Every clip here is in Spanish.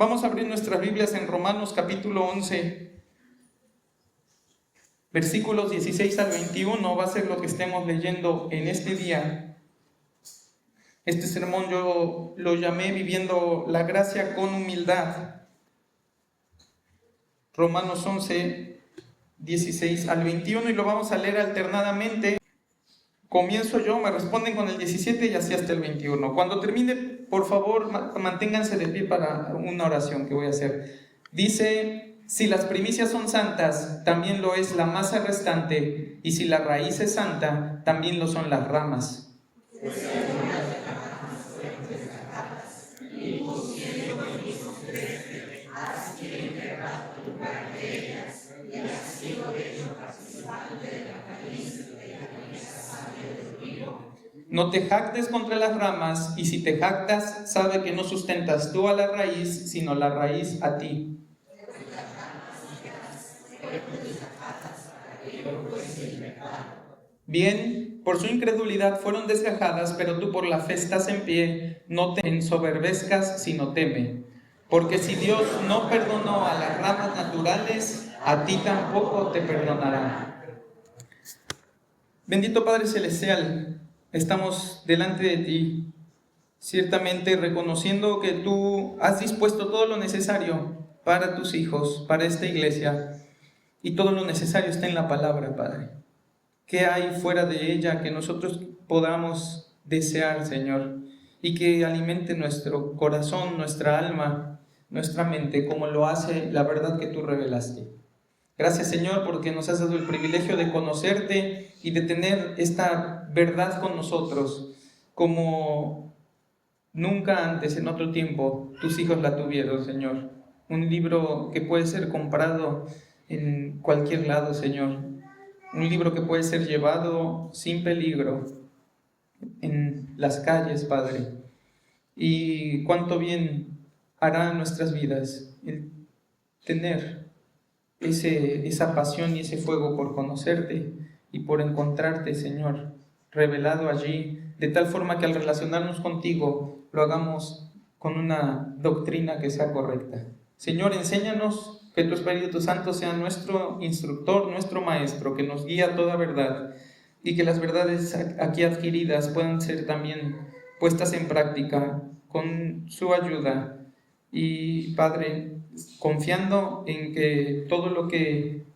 Vamos a abrir nuestras Biblias en Romanos capítulo 11, versículos 16 al 21, va a ser lo que estemos leyendo en este día. Este sermón yo lo llamé Viviendo la Gracia con Humildad. Romanos 11, 16 al 21, y lo vamos a leer alternadamente. Comienzo yo, me responden con el 17 y así hasta el 21. Cuando termine, por favor, manténganse de pie para una oración que voy a hacer. Dice: si las primicias son santas, también lo es la masa restante, y si la raíz es santa, también lo son las ramas. No te jactes contra las ramas, y si te jactas, sabe que no sustentas tú a la raíz, sino la raíz a ti. Bien, por su incredulidad fueron desgajadas, pero tú por la fe estás en pie. No te ensoberbezcas, sino teme. Porque si Dios no perdonó a las ramas naturales, a ti tampoco te perdonará. Bendito Padre Celestial, estamos delante de ti, ciertamente reconociendo que tú has dispuesto todo lo necesario para tus hijos, para esta iglesia, y todo lo necesario está en la palabra, Padre. ¿Qué hay fuera de ella que nosotros podamos desear, Señor? Y que alimente nuestro corazón, nuestra alma, nuestra mente, como lo hace la verdad que tú revelaste. Gracias, Señor, porque nos has dado el privilegio de conocerte y de tener esta verdad con nosotros, como nunca antes en otro tiempo tus hijos la tuvieron, Señor. Un libro que puede ser comprado en cualquier lado, Señor. Un libro que puede ser llevado sin peligro en las calles, Padre. Y cuánto bien hará en nuestras vidas el tener esa pasión y ese fuego por conocerte y por encontrarte, Señor, revelado allí, de tal forma que al relacionarnos contigo lo hagamos con una doctrina que sea correcta. Señor, enséñanos, que tu Espíritu Santo sea nuestro instructor, nuestro maestro, que nos guíe a toda verdad, y que las verdades aquí adquiridas puedan ser también puestas en práctica con su ayuda. Y Padre, confiando en que todo lo que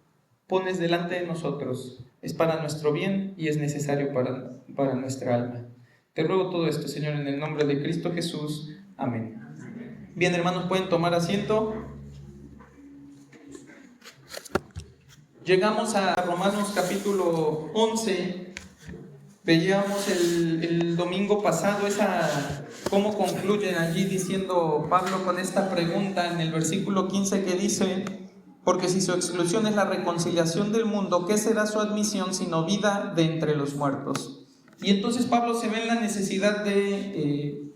pones delante de nosotros es para nuestro bien y es necesario para nuestra alma. Te ruego todo esto, Señor, en el nombre de Cristo Jesús. Amén. Bien, hermanos, pueden tomar asiento. Llegamos a Romanos capítulo 11. Veíamos el domingo pasado cómo concluyen allí diciendo Pablo con esta pregunta en el versículo 15 que dice: porque si su exclusión es la reconciliación del mundo, ¿qué será su admisión sino vida de entre los muertos? Y entonces Pablo se ve en la necesidad de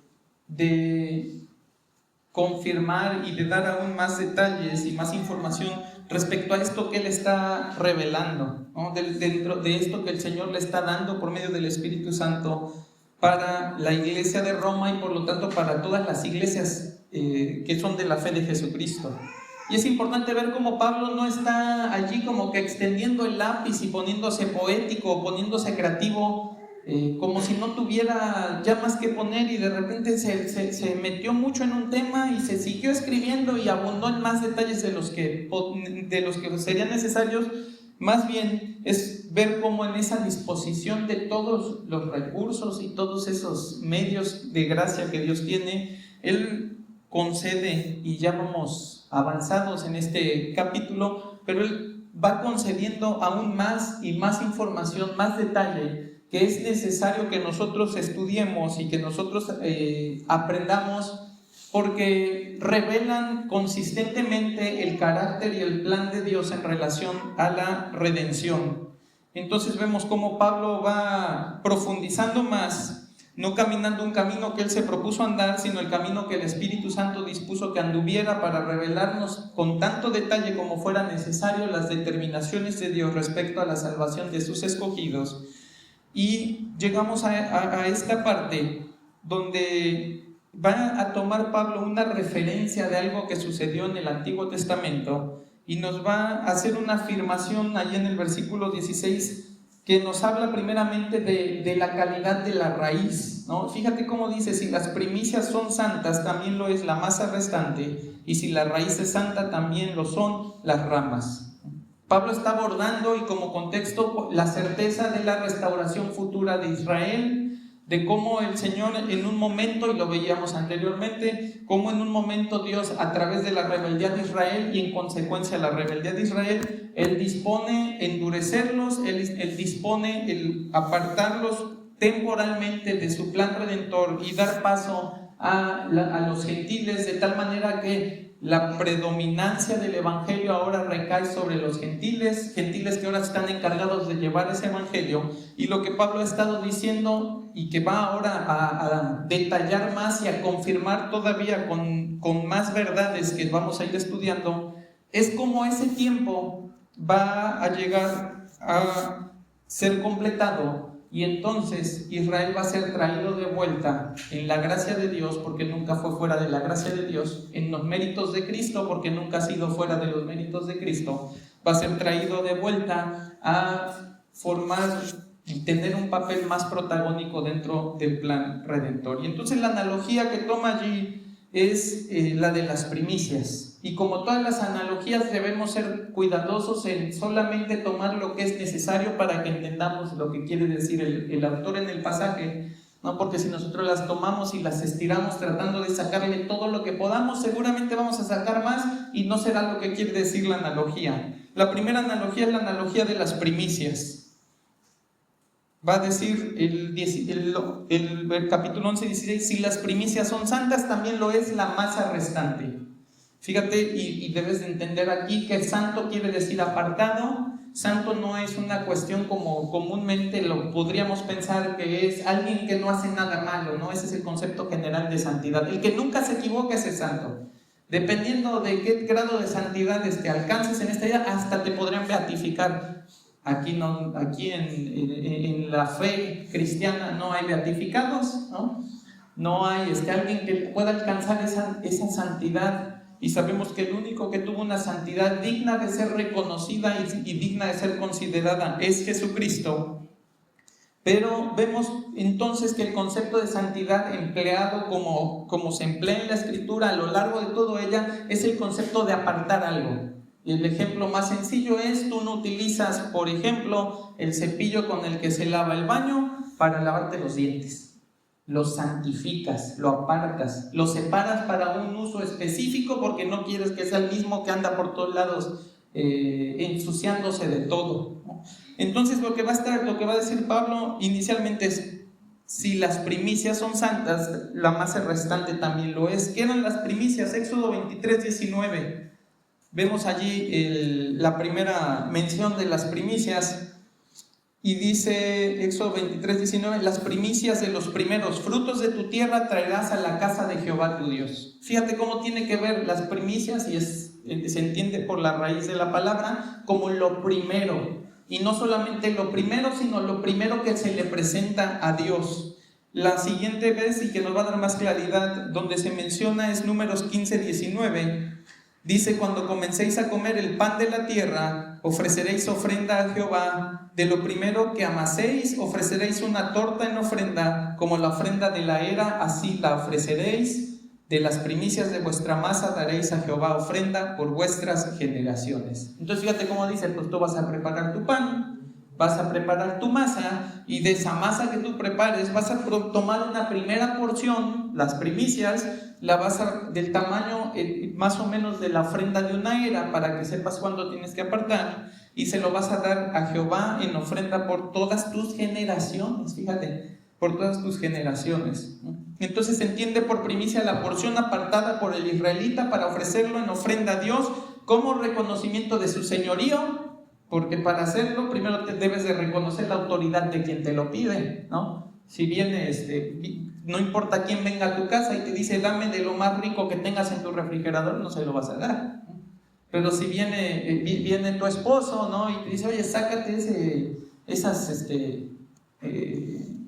confirmar y de dar aún más detalles y más información respecto a esto que él está revelando, ¿no? Dentro de esto que el Señor le está dando por medio del Espíritu Santo para la iglesia de Roma y por lo tanto para todas las iglesias que son de la fe de Jesucristo. Y es importante ver cómo Pablo no está allí como que extendiendo el lápiz y poniéndose poético o poniéndose creativo, como si no tuviera ya más que poner, y de repente se metió mucho en un tema y se siguió escribiendo y abundó en más detalles de los que serían necesarios. Más bien es ver cómo en esa disposición de todos los recursos y todos esos medios de gracia que Dios tiene, Él concede, y ya vamos avanzados en este capítulo, pero Él va concediendo aún más y más información, más detalle, que es necesario que nosotros estudiemos y que nosotros aprendamos, porque revelan consistentemente el carácter y el plan de Dios en relación a la redención. Entonces vemos cómo Pablo va profundizando más, no caminando un camino que él se propuso andar, sino el camino que el Espíritu Santo dispuso que anduviera para revelarnos con tanto detalle como fuera necesario las determinaciones de Dios respecto a la salvación de sus escogidos. Y llegamos a esta parte donde va a tomar Pablo una referencia de algo que sucedió en el Antiguo Testamento y nos va a hacer una afirmación allí en el versículo 16 que nos habla primeramente de la calidad de la raíz, ¿no? Fíjate cómo dice: si las primicias son santas, también lo es la masa restante, y si la raíz es santa, también lo son las ramas. Pablo está abordando, y como contexto, la certeza de la restauración futura de Israel, de cómo el Señor en un momento, y lo veíamos anteriormente, cómo en un momento Dios, a través de la rebeldía de Israel y en consecuencia la rebeldía de Israel, Él dispone endurecerlos, Él dispone el apartarlos temporalmente de su plan redentor y dar paso a los gentiles, de tal manera que la predominancia del evangelio ahora recae sobre los gentiles que ahora están encargados de llevar ese evangelio. Y lo que Pablo ha estado diciendo, y que va ahora a detallar más y a confirmar todavía con más verdades que vamos a ir estudiando, es cómo ese tiempo va a llegar a ser completado, y entonces Israel va a ser traído de vuelta en la gracia de Dios, porque nunca fue fuera de la gracia de Dios, en los méritos de Cristo, porque nunca ha sido fuera de los méritos de Cristo. Va a ser traído de vuelta a formar y tener un papel más protagónico dentro del plan redentor. Y entonces la analogía que toma allí es la de las primicias. Y como todas las analogías, debemos ser cuidadosos en solamente tomar lo que es necesario para que entendamos lo que quiere decir el autor en el pasaje, ¿no? Porque si nosotros las tomamos y las estiramos tratando de sacarle todo lo que podamos, seguramente vamos a sacar más y no será lo que quiere decir la analogía. La primera analogía es la analogía de las primicias. Va a decir el capítulo 11, 16: si las primicias son santas, también lo es la masa restante. Fíjate, y debes de entender aquí que santo quiere decir apartado. Santo no es una cuestión como comúnmente lo podríamos pensar, que es alguien que no hace nada malo, ¿no? Ese es el concepto general de santidad. El que nunca se equivoca, ese es santo. Dependiendo de qué grado de santidad alcances en esta vida, hasta te podrían beatificar. Aquí en la fe cristiana no hay beatificados, ¿no? No hay alguien que pueda alcanzar esa santidad. Y sabemos que el único que tuvo una santidad digna de ser reconocida y digna de ser considerada es Jesucristo. Pero vemos entonces que el concepto de santidad empleado como se emplea en la Escritura a lo largo de toda ella es el concepto de apartar algo. Y el ejemplo más sencillo es: tú no utilizas, por ejemplo, el cepillo con el que se lava el baño para lavarte los dientes. Lo santificas, lo apartas, lo separas para un uso específico, porque no quieres que sea el mismo que anda por todos lados ensuciándose de todo, ¿no? Entonces lo que va a decir Pablo inicialmente es: si las primicias son santas, la masa restante también lo es. ¿Qué eran las primicias? Éxodo 23, 19. Vemos allí la primera mención de las primicias. Y dice Éxodo 23, 19: las primicias de los primeros frutos de tu tierra traerás a la casa de Jehová tu Dios. Fíjate cómo tiene que ver las primicias, y se entiende por la raíz de la palabra como lo primero. Y no solamente lo primero, sino lo primero que se le presenta a Dios. La siguiente vez, y que nos va a dar más claridad, donde se menciona es Números 15, 19. Dice: cuando comencéis a comer el pan de la tierra, ofreceréis ofrenda a Jehová. De lo primero que amaséis, ofreceréis una torta en ofrenda, como la ofrenda de la era, así la ofreceréis. De las primicias de vuestra masa daréis a Jehová ofrenda por vuestras generaciones. Entonces fíjate cómo dice: pues tú vas a preparar tu pan, vas a preparar tu masa, y de esa masa que tú prepares vas a tomar una primera porción, las primicias, la vas a, del tamaño más o menos de la ofrenda de una era, para que sepas cuándo tienes que apartar, y se lo vas a dar a Jehová en ofrenda por todas tus generaciones. Fíjate, por todas tus generaciones. Entonces se entiende por primicia la porción apartada por el israelita para ofrecerlo en ofrenda a Dios como reconocimiento de su señorío, porque para hacerlo primero te debes de reconocer la autoridad de quien te lo pide, ¿no? Si viene, no importa quién venga a tu casa y te dice: dame de lo más rico que tengas en tu refrigerador, no se lo vas a dar. Pero si viene tu esposo, ¿no? Y te dice: oye, sácate esas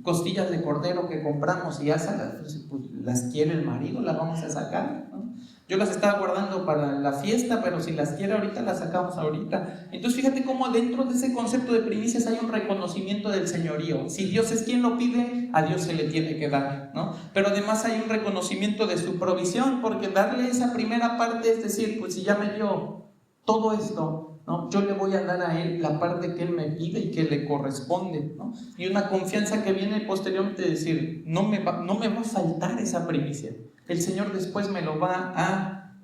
costillas de cordero que compramos y házalas, pues las quiere el marido, las vamos a sacar, ¿no? Yo las estaba guardando para la fiesta, pero si las quiere ahorita, las sacamos ahorita. Entonces fíjate cómo dentro de ese concepto de primicias hay un reconocimiento del señorío. Si Dios es quien lo pide, a Dios se le tiene que dar, ¿no? Pero además hay un reconocimiento de su provisión, porque darle esa primera parte es decir, pues si ya me dio todo esto, ¿no? Yo le voy a dar a Él la parte que Él me pide y que le corresponde, ¿no? Y una confianza que viene posteriormente de decir, no me va a faltar esa primicia. El Señor después me lo va a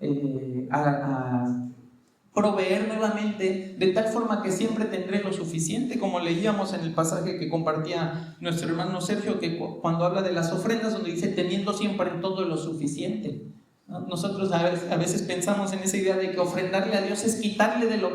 proveer nuevamente, de tal forma que siempre tendré lo suficiente, como leíamos en el pasaje que compartía nuestro hermano Sergio, que cuando habla de las ofrendas, donde dice, teniendo siempre en todo lo suficiente. Nosotros a veces pensamos en esa idea de que ofrendarle a Dios es quitar de lo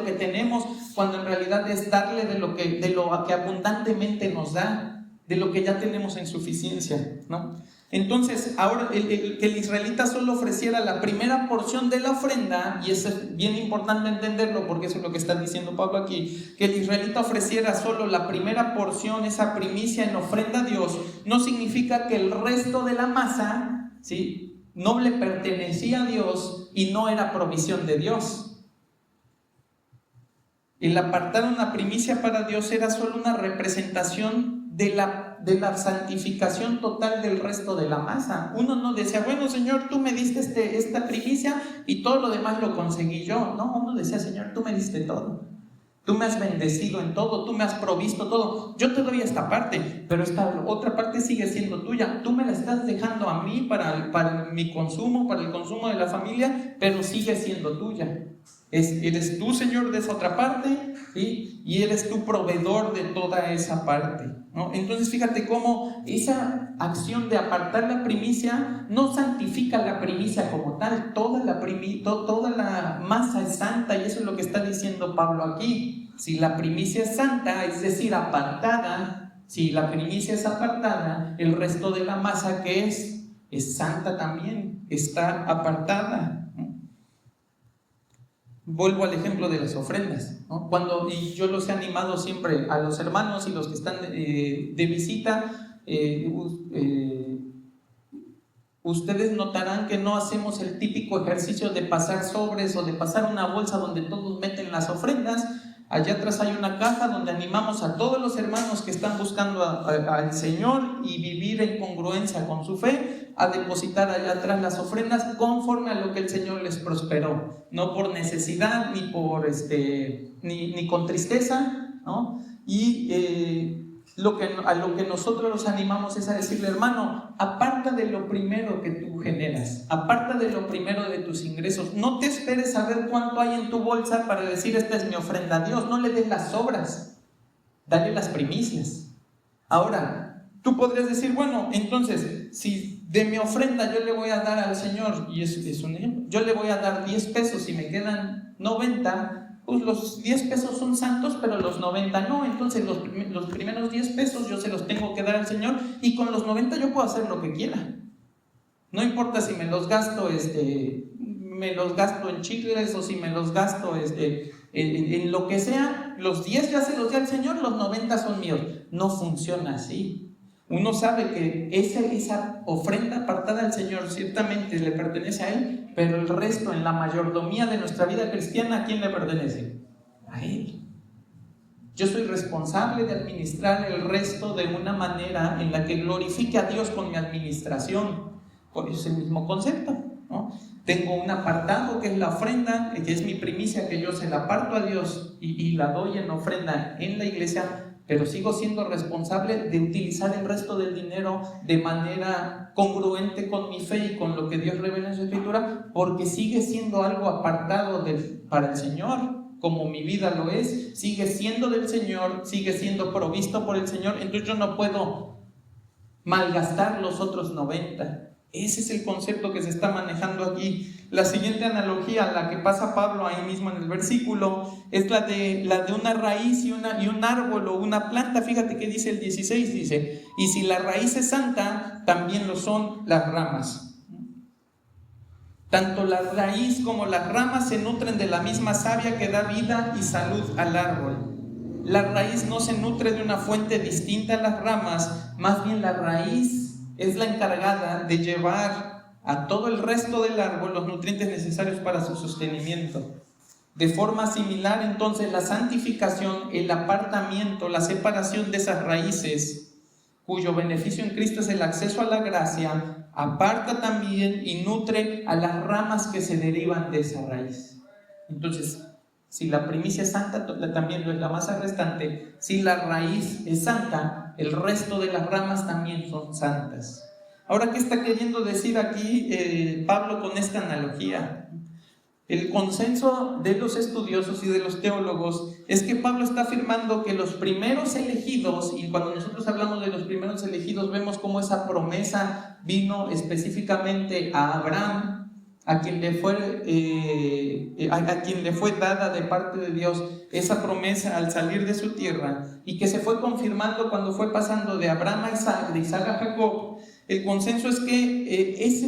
que tenemos, cuando en realidad es darle de lo que abundantemente nos da, de lo que ya tenemos en suficiencia, ¿no? Entonces, ahora que el israelita solo ofreciera la primera porción de la ofrenda, y eso es bien importante entenderlo porque eso es lo que está diciendo Pablo aquí, que el israelita ofreciera solo la primera porción, esa primicia en ofrenda a Dios, no significa que el resto de la masa, ¿sí?, no le pertenecía a Dios y no era provisión de Dios. El apartar una primicia para Dios era solo una representación de la santificación total del resto de la masa. Uno no decía, bueno, Señor, tú me diste esta primicia y todo lo demás lo conseguí yo. No, uno decía, Señor, tú me diste todo. Tú me has bendecido en todo, tú me has provisto todo. Yo te doy esta parte, pero esta otra parte sigue siendo tuya. Tú me la estás dejando a mí para mi consumo, para el consumo de la familia, pero sigue siendo tuya. Eres tú, Señor, de esa otra parte, ¿sí? Y eres tú proveedor de toda esa parte, ¿no? Entonces fíjate cómo esa acción de apartar la primicia no santifica la primicia como tal. Toda la masa es santa, y eso es lo que está diciendo Pablo aquí. Si la primicia es santa, es decir, apartada, si la primicia es apartada, el resto de la masa que es santa también, está apartada. Vuelvo al ejemplo de las ofrendas, ¿no? Y yo los he animado siempre a los hermanos y los que están de visita, ustedes notarán que no hacemos el típico ejercicio de pasar sobres o de pasar una bolsa donde todos meten las ofrendas. Allá atrás hay una caja donde animamos a todos los hermanos que están buscando al Señor y vivir en congruencia con su fe, a depositar allá atrás las ofrendas conforme a lo que el Señor les prosperó, no por necesidad ni con tristeza, ¿no? Y a lo que nosotros los animamos es a decirle, hermano, aparta de lo primero que tú generas, aparta de lo primero de tus ingresos. No te esperes a ver cuánto hay en tu bolsa para decir, esta es mi ofrenda a Dios. No le des las sobras, dale las primicias. Ahora, tú podrías decir, bueno, entonces, si de mi ofrenda yo le voy a dar al Señor, y es un ejemplo, yo le voy a dar 10 pesos y me quedan 90, pues los 10 pesos son santos, pero los 90 no. Entonces los primeros 10 pesos yo se los tengo que dar al Señor, y con los 90 yo puedo hacer lo que quiera. No importa si me los gasto en chicles o si me los gasto en lo que sea. Los 10 ya se los di al Señor, los 90 son míos. No funciona así. Uno sabe que esa ofrenda apartada al Señor ciertamente le pertenece a Él, pero el resto, en la mayordomía de nuestra vida cristiana, ¿a quién le pertenece? A Él. Yo soy responsable de administrar el resto de una manera en la que glorifique a Dios con mi administración. Por eso es el mismo concepto, ¿no? Tengo un apartado que es la ofrenda, que es mi primicia, que yo se la aparto a Dios y la doy en ofrenda en la iglesia, pero sigo siendo responsable de utilizar el resto del dinero de manera congruente con mi fe y con lo que Dios revela en su Escritura, porque sigue siendo algo apartado para el Señor, como mi vida lo es, sigue siendo del Señor, sigue siendo provisto por el Señor. Entonces yo no puedo malgastar los otros 90. Ese es el concepto que se está manejando aquí. La siguiente analogía, la que pasa Pablo ahí mismo en el versículo, es la de una raíz y un árbol o una planta. Fíjate que dice el 16, dice, y si la raíz es santa, también lo son las ramas. Tanto la raíz como las ramas se nutren de la misma savia que da vida y salud al árbol. La raíz no se nutre de una fuente distinta a las ramas, más bien la raíz es la encargada de llevar a todo el resto del árbol los nutrientes necesarios para su sostenimiento. De forma similar, entonces, la santificación, el apartamiento, la separación de esas raíces, cuyo beneficio en Cristo es el acceso a la gracia, aparta también y nutre a las ramas que se derivan de esa raíz. Entonces, si la primicia es santa, también lo es la masa restante. Si la raíz es santa, el resto de las ramas también son santas. Ahora, ¿qué está queriendo decir aquí Pablo con esta analogía? El consenso de los estudiosos y de los teólogos es que Pablo está afirmando que los primeros elegidos, y cuando nosotros hablamos de los primeros elegidos, vemos cómo esa promesa vino específicamente a Abraham, a quien le fue dada de parte de Dios esa promesa al salir de su tierra, y que se fue confirmando cuando fue pasando de Abraham a Isaac, de Isaac a Jacob. El consenso es que esa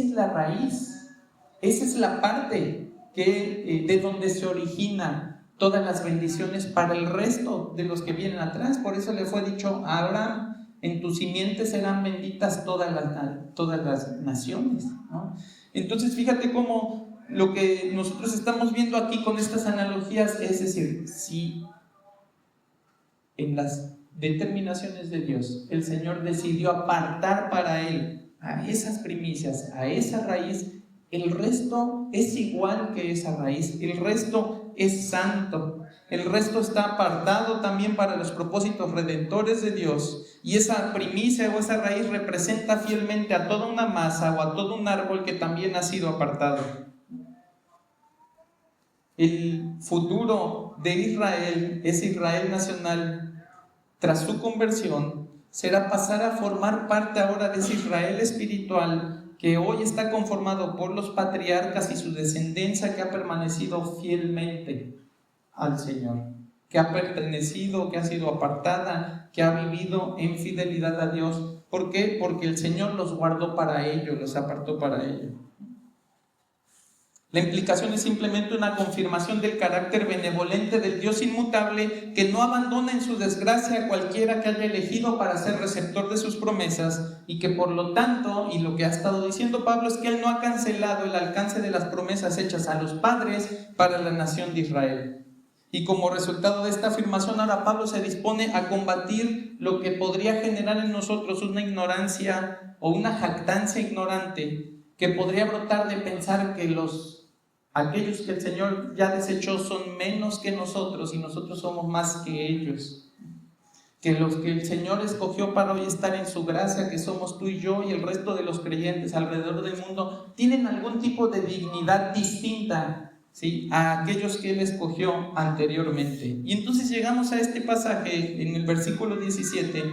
es la raíz. Esa es la parte de donde se originan todas las bendiciones para el resto de los que vienen atrás. Por eso le fue dicho a Abraham: en tu simiente serán benditas todas las naciones, ¿no? Entonces, fíjate cómo lo que nosotros estamos viendo aquí con estas analogías es decir, si en las determinaciones de Dios el Señor decidió apartar para Él a esas primicias, a esa raíz, el resto es igual que esa raíz, el resto es santo, el resto está apartado también para los propósitos redentores de Dios, y esa primicia o esa raíz representa fielmente a toda una masa o a todo un árbol que también ha sido apartado. El futuro de Israel, ese Israel nacional, tras su conversión, será pasar a formar parte ahora de ese Israel espiritual que hoy está conformado por los patriarcas y su descendencia, que ha permanecido fielmente al Señor, que ha pertenecido, que ha sido apartada, que ha vivido en fidelidad a Dios. ¿Por qué? Porque el Señor los guardó para ello, los apartó para ello. La implicación es simplemente una confirmación del carácter benevolente del Dios inmutable, que no abandona en su desgracia a cualquiera que haya elegido para ser receptor de sus promesas, y que por lo tanto, y lo que ha estado diciendo Pablo, es que Él no ha cancelado el alcance de las promesas hechas a los padres para la nación de Israel. Y como resultado de esta afirmación, ahora Pablo se dispone a combatir lo que podría generar en nosotros una ignorancia o una jactancia ignorante, que podría brotar de pensar que aquellos que el Señor ya desechó son menos que nosotros y nosotros somos más que ellos. Que los que el Señor escogió para hoy estar en su gracia, que somos tú y yo y el resto de los creyentes alrededor del mundo, tienen algún tipo de dignidad distinta, ¿sí?, a aquellos que Él escogió anteriormente. Y entonces llegamos a este pasaje en el versículo 17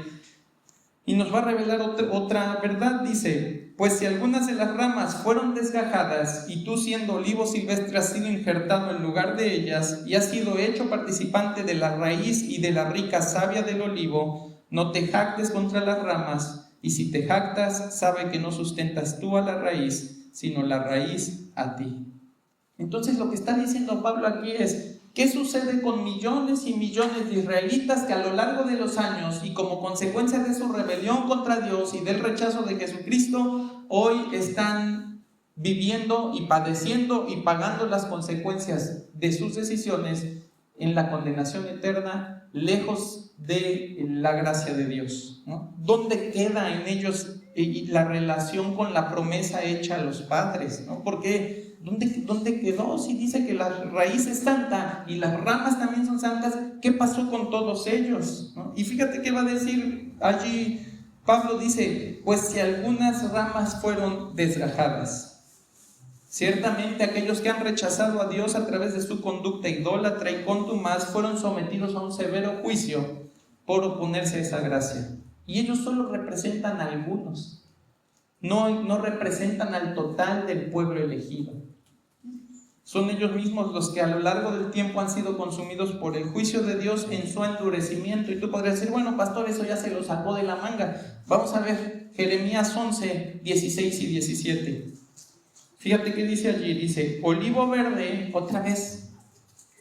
y nos va a revelar otra verdad. Dice: pues si algunas de las ramas fueron desgajadas, y tú, siendo olivo silvestre, has sido injertado en lugar de ellas, y has sido hecho participante de la raíz y de la rica savia del olivo, no te jactes contra las ramas, y si te jactas, sabe que no sustentas tú a la raíz, sino la raíz a ti. Entonces, lo que está diciendo Pablo aquí es: ¿qué sucede con millones y millones de israelitas que a lo largo de los años, y como consecuencia de su rebelión contra Dios y del rechazo de Jesucristo, hoy están viviendo y padeciendo y pagando las consecuencias de sus decisiones en la condenación eterna, lejos de la gracia de Dios, ¿no? ¿Dónde queda en ellos la relación con la promesa hecha a los padres, ¿no? Porque ¿dónde quedó? Si dice que la raíz es santa y las ramas también son santas, ¿qué pasó con todos ellos, ¿no? Y fíjate qué va a decir allí. Pablo dice: pues si algunas ramas fueron desgajadas. Ciertamente aquellos que han rechazado a Dios a través de su conducta idólatra y contumaz fueron sometidos a un severo juicio por oponerse a esa gracia. Y ellos solo representan a algunos, no representan al total del pueblo elegido. Son ellos mismos los que a lo largo del tiempo han sido consumidos por el juicio de Dios en su endurecimiento. Y tú podrías decir: bueno, pastor, eso ya se lo sacó de la manga. Vamos a ver Jeremías 11, 16 y 17. Fíjate qué dice allí. Dice: olivo verde, otra vez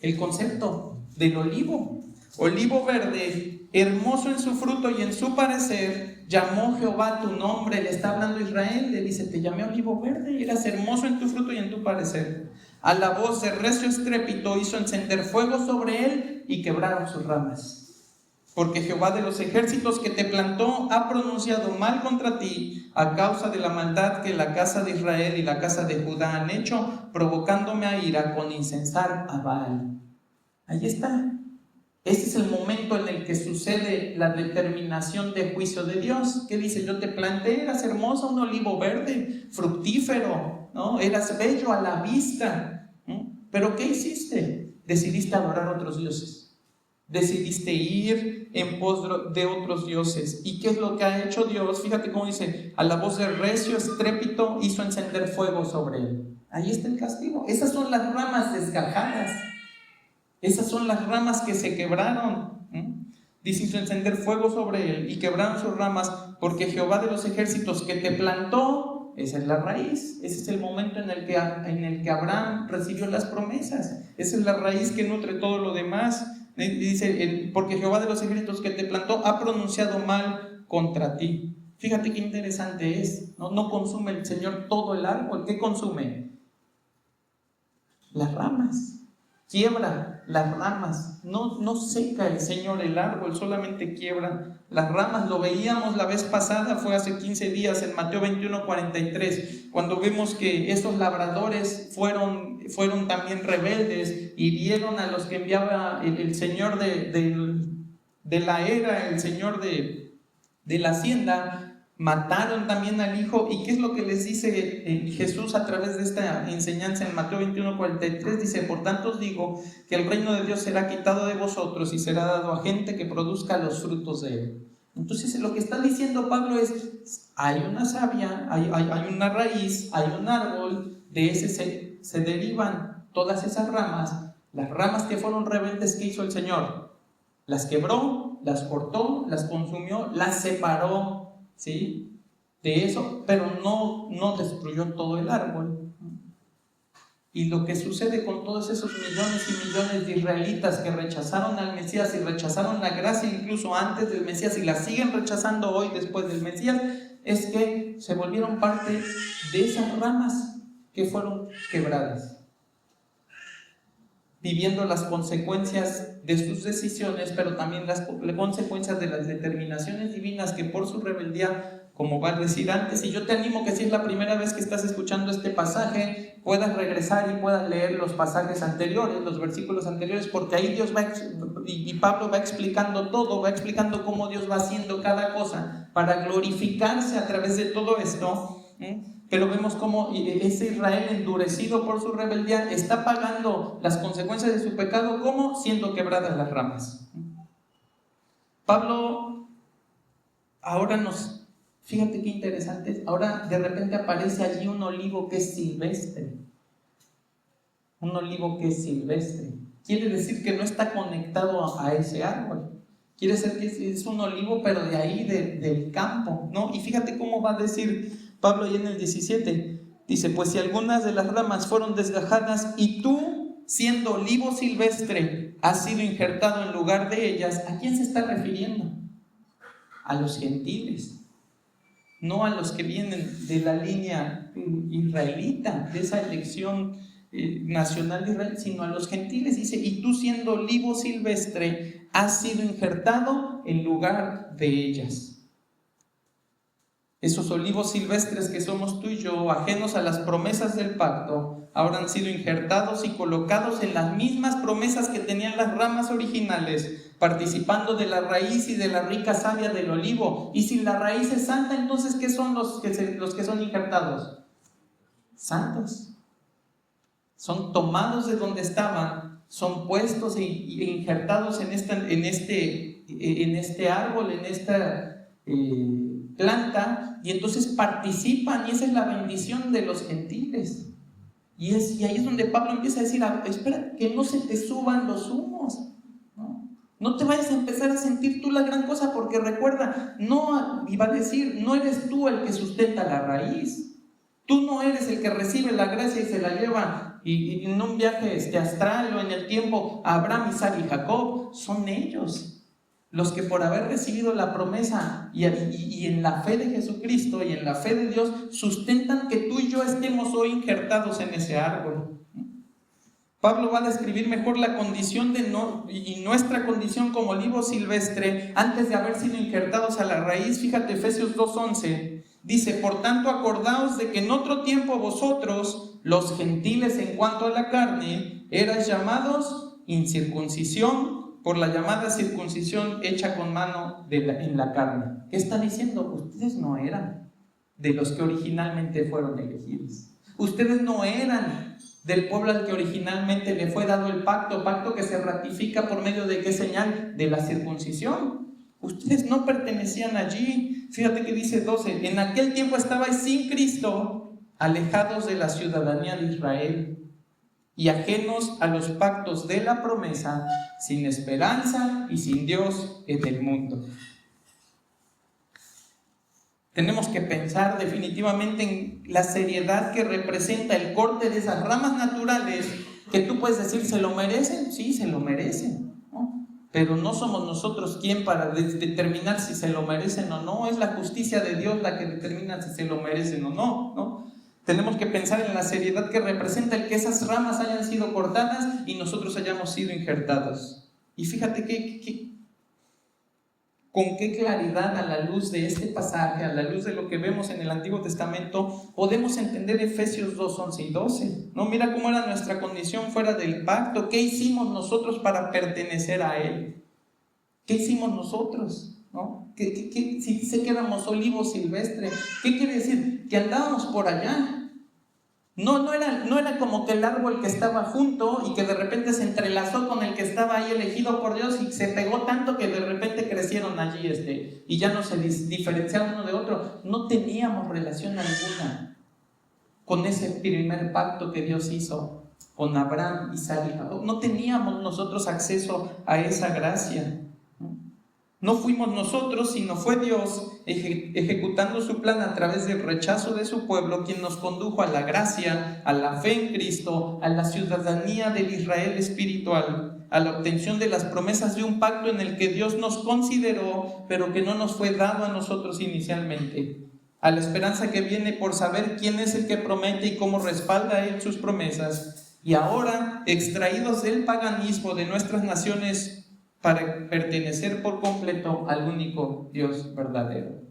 el concepto del olivo. Olivo verde, hermoso en su fruto y en su parecer, llamó Jehová tu nombre, le está hablando Israel, le dice, te llamé olivo verde, eras hermoso en tu fruto y en tu parecer. A la voz de recio estrépito hizo encender fuego sobre él y quebraron sus ramas. Porque Jehová de los ejércitos que te plantó ha pronunciado mal contra ti a causa de la maldad que la casa de Israel y la casa de Judá han hecho, provocándome a ira con incensar a Baal. Ahí está. Este es el momento en el que sucede la determinación de juicio de Dios. ¿Qué dice? Yo te planté, eras hermoso, un olivo verde, fructífero, ¿no? Eras bello a la vista, ¿no? Pero ¿qué hiciste? Decidiste adorar a otros dioses. Decidiste ir en pos de otros dioses. ¿Y qué es lo que ha hecho Dios? Fíjate cómo dice, a la voz de recio estrépito hizo encender fuego sobre él. Ahí está el castigo. Esas son las ramas desgajadas. Esas son las ramas que se quebraron. Dice, hizo encender fuego sobre él y quebraron sus ramas, porque Jehová de los ejércitos que te plantó, esa es la raíz. Ese es el momento en el que Abraham recibió las promesas. Esa es la raíz que nutre todo lo demás. Dice, porque Jehová de los ejércitos que te plantó ha pronunciado mal contra ti. Fíjate qué interesante es. No consume el Señor todo el árbol. ¿Qué consume? Las ramas. Quiebra las ramas. No seca el Señor el árbol, solamente quiebra las ramas. Lo veíamos la vez pasada, fue hace 15 días en Mateo 21:43, cuando vemos que esos labradores fueron también rebeldes y vieron a los que enviaba el Señor de la era, el Señor de la hacienda. Mataron también al hijo. ¿Y qué es lo que les dice Jesús a través de esta enseñanza en Mateo 21:43? Dice, por tanto os digo que el reino de Dios será quitado de vosotros y será dado a gente que produzca los frutos de él. Entonces lo que está diciendo Pablo es, hay una savia, hay una raíz, hay un árbol, de ese se derivan todas esas ramas. Las ramas que fueron rebeldes, ¿qué hizo el Señor? Las quebró, las cortó, las consumió, las separó, ¿sí? De eso, pero no destruyó todo el árbol. Y lo que sucede con todos esos millones y millones de israelitas que rechazaron al Mesías y rechazaron la gracia incluso antes del Mesías y la siguen rechazando hoy después del Mesías, es que se volvieron parte de esas ramas que fueron quebradas, viviendo las consecuencias de sus decisiones, pero también las consecuencias de las determinaciones divinas que por su rebeldía, como va a decir antes. Y yo te animo que si es la primera vez que estás escuchando este pasaje, puedas regresar y puedas leer los pasajes anteriores, los versículos anteriores, porque ahí Dios y Pablo va explicando todo, va explicando cómo Dios va haciendo cada cosa para glorificarse a través de todo esto. Pero vemos cómo ese Israel endurecido por su rebeldía está pagando las consecuencias de su pecado, como siendo quebradas las ramas. Pablo ahora fíjate qué interesante, ahora de repente aparece allí un olivo que es silvestre. Un olivo que es silvestre. Quiere decir que no está conectado a ese árbol. Quiere decir que es un olivo, pero de ahí, del campo, ¿no? Y fíjate cómo va a decir Pablo ahí en el 17, dice, pues si algunas de las ramas fueron desgajadas y tú, siendo olivo silvestre, has sido injertado en lugar de ellas, ¿a quién se está refiriendo? A los gentiles, no a los que vienen de la línea israelita, de esa elección nacional de Israel, sino a los gentiles. Dice, y tú siendo olivo silvestre, has sido injertado en lugar de ellas. Esos olivos silvestres que somos tú y yo, ajenos a las promesas del pacto, ahora han sido injertados y colocados en las mismas promesas que tenían las ramas originales, participando de la raíz y de la rica savia del olivo. Y si la raíz es santa, entonces ¿qué son los que son injertados? Santos. Son tomados de donde estaban, son puestos e injertados en este árbol, en esta planta, y entonces participan, y esa es la bendición de los gentiles. Y ahí es donde Pablo empieza a decir, espera, que no se te suban los humos, no te vayas a empezar a sentir tú la gran cosa, porque recuerda, y va a decir, no eres tú el que sustenta la raíz, tú no eres el que recibe la gracia y se la lleva y en un viaje astral o en el tiempo a Abraham, Isaac y Jacob, son ellos. los que por haber recibido la promesa y en la fe de Jesucristo y en la fe de Dios, sustentan que tú y yo estemos hoy injertados en ese árbol. Pablo va a describir mejor la condición y nuestra condición como olivo silvestre antes de haber sido injertados a la raíz. Fíjate, Efesios 2:11 dice: por tanto, acordaos de que en otro tiempo vosotros, los gentiles en cuanto a la carne, erais llamados incircuncisión por la llamada circuncisión hecha con mano en la carne. ¿Qué está diciendo? Ustedes no eran de los que originalmente fueron elegidos. Ustedes no eran del pueblo al que originalmente le fue dado el pacto que se ratifica por medio de qué señal, de la circuncisión. Ustedes no pertenecían allí. Fíjate que dice 12: en aquel tiempo estabais sin Cristo, alejados de la ciudadanía de Israel y ajenos a los pactos de la promesa, sin esperanza y sin Dios en el mundo. Tenemos que pensar definitivamente en la seriedad que representa el corte de esas ramas naturales, que tú puedes decir, ¿se lo merecen? Sí, se lo merecen, ¿no? Pero no somos nosotros quien para determinar si se lo merecen o no. Es la justicia de Dios la que determina si se lo merecen o no, ¿no? Tenemos que pensar en la seriedad que representa el que esas ramas hayan sido cortadas y nosotros hayamos sido injertados. Y fíjate con qué claridad, a la luz de este pasaje, a la luz de lo que vemos en el Antiguo Testamento, podemos entender Efesios 2:11 y 12. ¿No? Mira cómo era nuestra condición fuera del pacto. ¿Qué hicimos nosotros para pertenecer a Él? ¿Qué hicimos nosotros? ¿No? Si sé que éramos olivos silvestres, ¿qué quiere decir? Que andábamos por allá. No era como que el árbol que estaba junto y que de repente se entrelazó con el que estaba ahí elegido por Dios y se pegó tanto que de repente crecieron allí y ya no se diferenciaron uno de otro. No teníamos relación alguna con ese primer pacto que Dios hizo con Abraham, Isaac y Jacob. No teníamos nosotros acceso a esa gracia. No fuimos nosotros, sino fue Dios ejecutando su plan a través del rechazo de su pueblo, quien nos condujo a la gracia, a la fe en Cristo, a la ciudadanía del Israel espiritual, a la obtención de las promesas de un pacto en el que Dios nos consideró, pero que no nos fue dado a nosotros inicialmente, a la esperanza que viene por saber quién es el que promete y cómo respalda a Él sus promesas, y ahora, extraídos del paganismo de nuestras naciones, para pertenecer por completo al único Dios verdadero.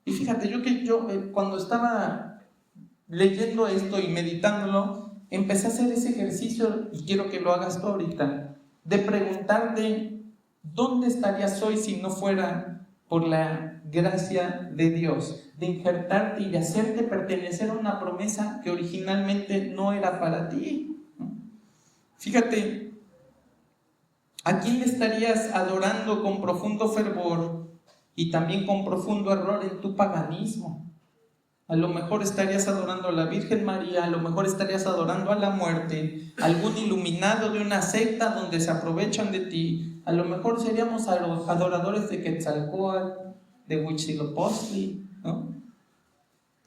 Y fíjate, yo cuando estaba leyendo esto y meditándolo, empecé a hacer ese ejercicio, y quiero que lo hagas tú ahorita, de preguntarte, ¿dónde estarías hoy si no fuera por la gracia de Dios? De injertarte y de hacerte pertenecer a una promesa que originalmente no era para ti. Fíjate, ¿a quién le estarías adorando con profundo fervor y también con profundo error en tu paganismo? A lo mejor estarías adorando a la Virgen María, a lo mejor estarías adorando a la muerte, algún iluminado de una secta donde se aprovechan de ti. A lo mejor seríamos adoradores de Quetzalcóatl, de Huitzilopochtli, ¿no?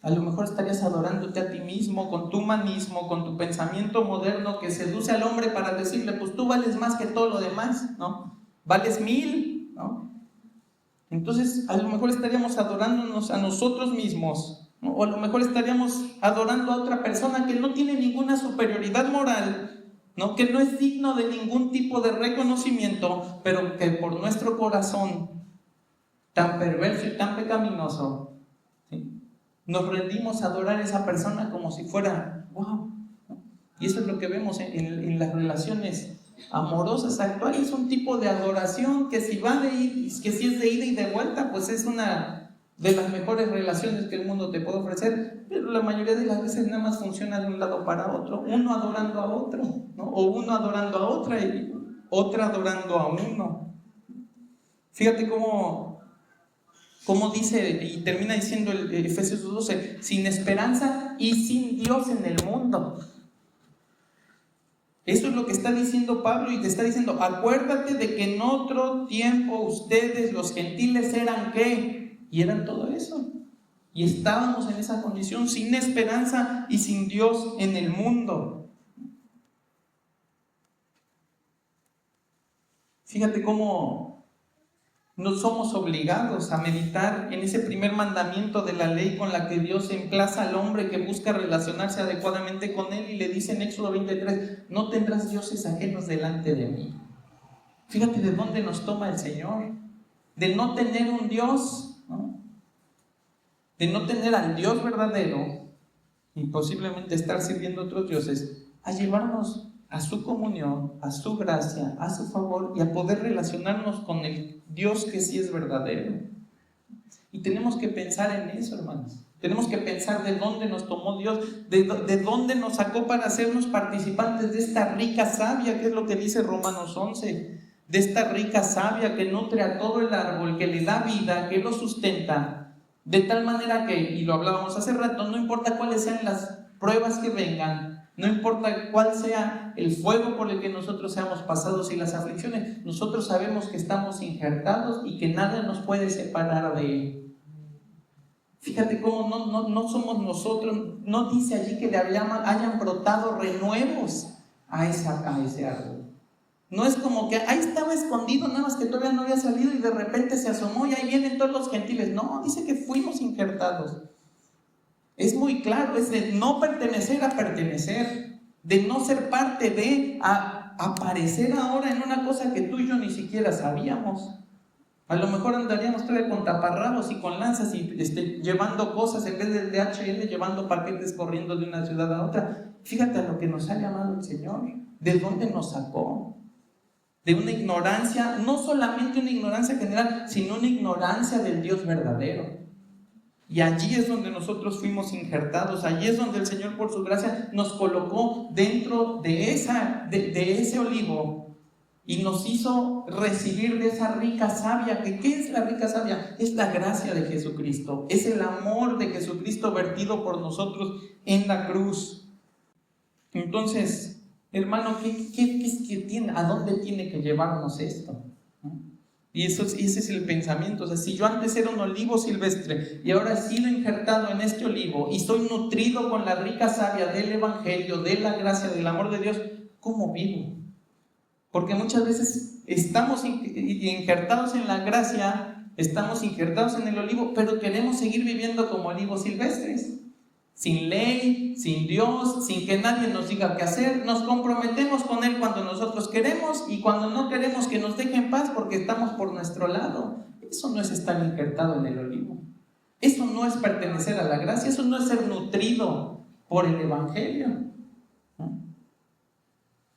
A lo mejor estarías adorándote a ti mismo, con tu humanismo, con tu pensamiento moderno que seduce al hombre para decirle, pues tú vales más que todo lo demás, ¿no? Vales 1000, ¿no? Entonces, a lo mejor estaríamos adorándonos a nosotros mismos, ¿no? O a lo mejor estaríamos adorando a otra persona que no tiene ninguna superioridad moral, ¿no? Que no es digno de ningún tipo de reconocimiento, pero que por nuestro corazón tan perverso y tan pecaminoso, ¿sí?, nos rendimos a adorar a esa persona como si fuera wow, ¿no? Y eso es lo que vemos en las relaciones amorosas actuales. Es un tipo de adoración que si es de ida y de vuelta, pues es una de las mejores relaciones que el mundo te puede ofrecer, pero la mayoría de las veces nada más funciona de un lado para otro, uno adorando a otro, ¿no? O uno adorando a otra y otra adorando a uno. Fíjate cómo dice y termina diciendo el Efesios 12, sin esperanza y sin Dios en el mundo. Eso es lo que está diciendo Pablo, y te está diciendo, acuérdate de que en otro tiempo ustedes, los gentiles, eran ¿qué? Y eran todo eso. Y estábamos en esa condición, sin esperanza y sin Dios en el mundo. Fíjate cómo No somos obligados a meditar en ese primer mandamiento de la ley con la que Dios emplaza al hombre que busca relacionarse adecuadamente con Él y le dice en Éxodo 23, no tendrás dioses ajenos delante de mí. Fíjate de dónde nos toma el Señor, de no tener un Dios, ¿no? De no tener al Dios verdadero y posiblemente estar sirviendo a otros dioses, a llevarnos a su comunión, a su gracia, a su favor y a poder relacionarnos con el Dios que sí es verdadero. Y tenemos que pensar en eso, hermanos. Tenemos que pensar de dónde nos tomó Dios, de dónde nos sacó para hacernos participantes de esta rica savia, que es lo que dice Romanos 11, de esta rica savia que nutre a todo el árbol, que le da vida, que lo sustenta, de tal manera que, y lo hablábamos hace rato, no importa cuáles sean las pruebas que vengan, no importa cuál sea el fuego por el que nosotros seamos pasados y las aflicciones, nosotros sabemos que estamos injertados y que nada nos puede separar de Él. Fíjate cómo no somos nosotros, no dice allí que le hayan brotado renuevos a ese árbol. No es como que ahí estaba escondido, nada más que todavía no había salido y de repente se asomó y ahí vienen todos los gentiles. No, dice que fuimos injertados. Es muy claro, es de no pertenecer a pertenecer, de no ser parte de a aparecer ahora en una cosa que tú y yo ni siquiera sabíamos. A lo mejor andaríamos todavía con taparrabos y con lanzas y llevando cosas en vez del DHL, llevando paquetes corriendo de una ciudad a otra. Fíjate a lo que nos ha llamado el Señor, de dónde nos sacó. De una ignorancia, no solamente una ignorancia general, sino una ignorancia del Dios verdadero. Y allí es donde nosotros fuimos injertados, allí es donde el Señor por su gracia nos colocó dentro de ese olivo y nos hizo recibir de esa rica savia. ¿Qué es la rica savia? Es la gracia de Jesucristo, es el amor de Jesucristo vertido por nosotros en la cruz. Entonces, hermano, ¿qué tiene? ¿A dónde tiene que llevarnos esto? Y ese es el pensamiento. O sea, si yo antes era un olivo silvestre y ahora he sido injertado en este olivo y soy nutrido con la rica savia del Evangelio, de la gracia, del amor de Dios, ¿cómo vivo? Porque muchas veces estamos injertados en la gracia, estamos injertados en el olivo, pero queremos seguir viviendo como olivos silvestres. Sin ley, sin Dios, sin que nadie nos diga qué hacer. Nos comprometemos con Él cuando nosotros queremos y cuando no queremos que nos deje en paz porque estamos por nuestro lado. Eso no es estar injertado en el olivo. Eso no es pertenecer a la gracia, eso no es ser nutrido por el Evangelio. ¿No?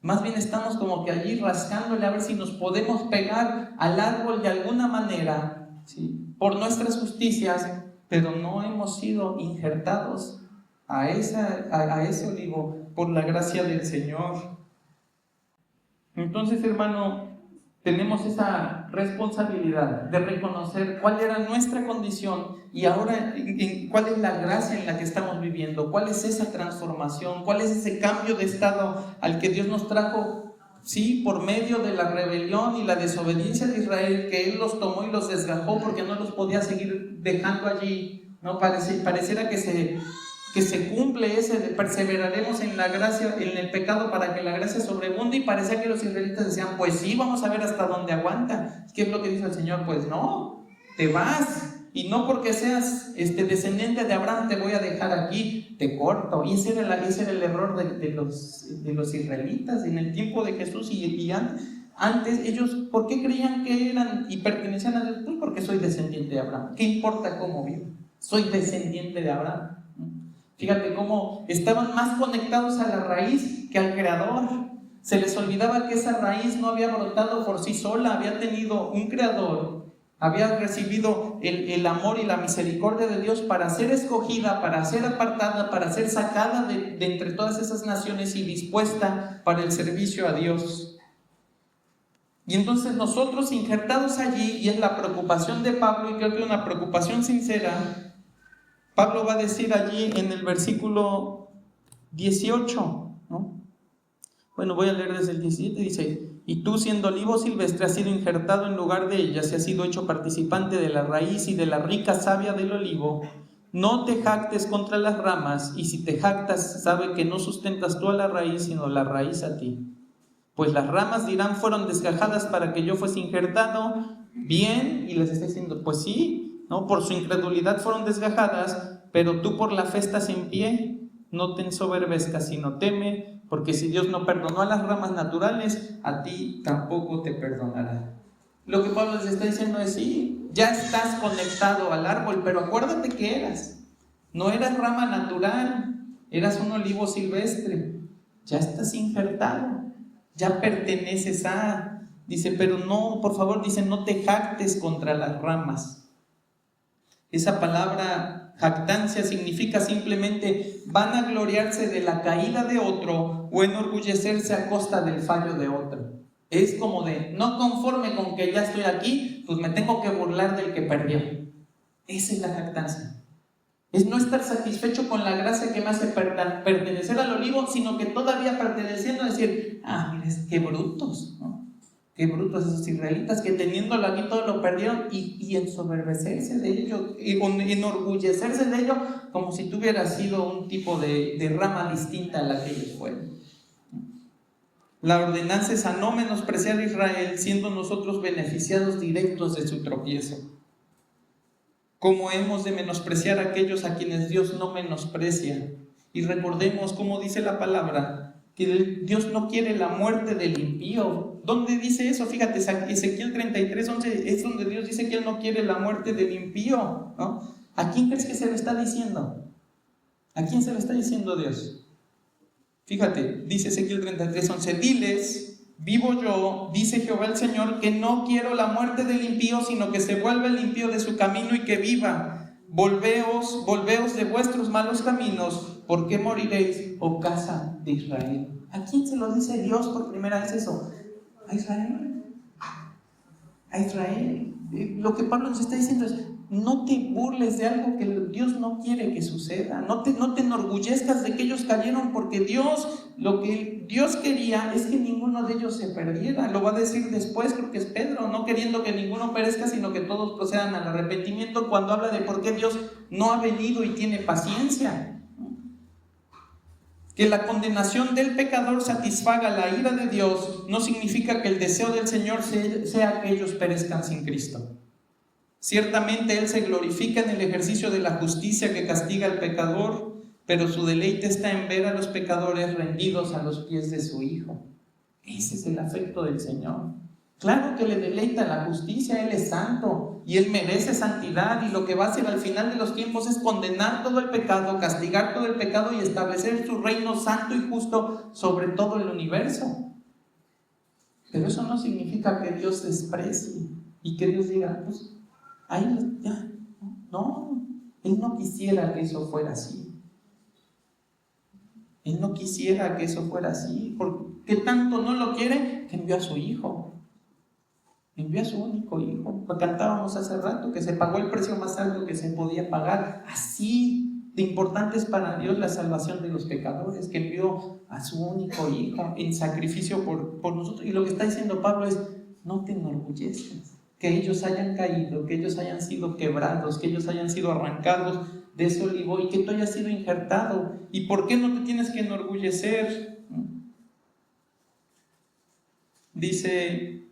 Más bien estamos como que allí rascándole a ver si nos podemos pegar al árbol de alguna manera, ¿sí? Por nuestras justicias, pero no hemos sido injertados a ese olivo por la gracia del Señor. Entonces, hermano, tenemos esa responsabilidad de reconocer cuál era nuestra condición y ahora cuál es la gracia en la que estamos viviendo, cuál es esa transformación, cuál es ese cambio de estado al que Dios nos trajo, sí, por medio de la rebelión y la desobediencia de Israel, que Él los tomó y los desgajó porque no los podía seguir dejando allí, ¿no? Pareciera que se cumple ese de perseveraremos en la gracia, en el pecado para que la gracia sobreabunde, y parecía que los israelitas decían, pues sí, vamos a ver hasta dónde aguanta. ¿Qué es lo que dice el Señor? Pues no, te vas, y no porque seas descendiente de Abraham te voy a dejar aquí, te corto. Y ese era el error de los israelitas en el tiempo de Jesús y antes. Ellos, ¿por qué creían que eran y pertenecían a Dios? Pues porque soy descendiente de Abraham. ¿Qué importa cómo vivo? Soy descendiente de Abraham. Fíjate cómo estaban más conectados a la raíz que al Creador. Se les olvidaba que esa raíz no había brotado por sí sola, había tenido un Creador, había recibido el amor y la misericordia de Dios para ser escogida, para ser apartada, para ser sacada de entre todas esas naciones y dispuesta para el servicio a Dios. Y entonces nosotros injertados allí, y es la preocupación de Pablo, y creo que una preocupación sincera, Pablo va a decir allí en el versículo 18, ¿no? Bueno, voy a leer desde el 17, dice, y tú siendo olivo silvestre has sido injertado en lugar de ella, se has sido hecho participante de la raíz y de la rica savia del olivo. No te jactes contra las ramas, y si te jactas, sabe que no sustentas tú a la raíz, sino la raíz a ti. Pues las ramas dirán, fueron desgajadas para que yo fuese injertado, bien, y les está diciendo, pues sí, ¿no? Por su incredulidad fueron desgajadas, pero tú por la fe estás en pie. No te ensoberbezcas, sino teme, porque si Dios no perdonó a las ramas naturales, a ti tampoco te perdonará. Lo que Pablo les está diciendo es, sí, ya estás conectado al árbol, pero acuérdate que no eras rama natural, eras un olivo silvestre, ya estás injertado, ya perteneces a, dice, pero no, por favor, dice, no te jactes contra las ramas. Esa palabra jactancia significa simplemente vanagloriarse de la caída de otro o enorgullecerse a costa del fallo de otro. Es como de, no conforme con que ya estoy aquí, pues me tengo que burlar del que perdió. Esa es la jactancia. Es no estar satisfecho con la gracia que me hace pertenecer al olivo, sino que todavía perteneciendo a decir, mira, qué brutos, ¿no? Qué brutos esos israelitas que teniéndolo aquí todo lo perdieron y ensoberbecerse de ello, y enorgullecerse de ello como si tuviera sido un tipo de rama distinta a la que ellos fueron. La ordenanza es a no menospreciar a Israel, siendo nosotros beneficiados directos de su tropiezo. ¿Cómo hemos de menospreciar a aquellos a quienes Dios no menosprecia? Y recordemos cómo dice la palabra, que Dios no quiere la muerte del impío. ¿Dónde dice eso? Fíjate, Ezequiel 33:11 es donde Dios dice que Él no quiere la muerte del impío, ¿no? ¿A quién crees que se lo está diciendo? ¿A quién se lo está diciendo Dios? Fíjate, dice Ezequiel 33:11, diles, vivo yo, dice Jehová el Señor, que no quiero la muerte del impío, sino que se vuelva el impío de su camino y que viva. Volveos de vuestros malos caminos, ¿por qué moriréis, oh casa de Israel? ¿A quién se lo dice Dios por primera vez eso? A Israel. A Israel. Lo que Pablo nos está diciendo es, no te burles de algo que Dios no quiere que suceda. No te enorgullezcas de que ellos cayeron, porque lo que Dios quería es que ninguno de ellos se perdiera. Lo va a decir después, creo que es Pedro, no queriendo que ninguno perezca, sino que todos procedan al arrepentimiento, cuando habla de por qué Dios no ha venido y tiene paciencia. Que la condenación del pecador satisfaga la ira de Dios no significa que el deseo del Señor sea que ellos perezcan sin Cristo. Ciertamente Él se glorifica en el ejercicio de la justicia que castiga al pecador, pero su deleite está en ver a los pecadores rendidos a los pies de su Hijo. Ese es el afecto del Señor. Claro que le deleita la justicia, Él es santo y Él merece santidad, y lo que va a hacer al final de los tiempos es condenar todo el pecado, castigar todo el pecado y establecer su reino santo y justo sobre todo el universo. Pero eso no significa que Dios desprecie y que Dios diga, pues ahí ya, no, Él no quisiera que eso fuera así. Él no quisiera que eso fuera así, porque tanto no lo quiere que envió a su Hijo. Envió a su único Hijo. Cantábamos hace rato que se pagó el precio más alto que se podía pagar. Así de importante es para Dios la salvación de los pecadores, que envió a su único Hijo en sacrificio por nosotros. Y lo que está diciendo Pablo es, no te enorgullezcas, que ellos hayan caído, que ellos hayan sido quebrados, que ellos hayan sido arrancados de ese olivo y que tú hayas sido injertado. ¿Y por qué no te tienes que enorgullecer? Dice,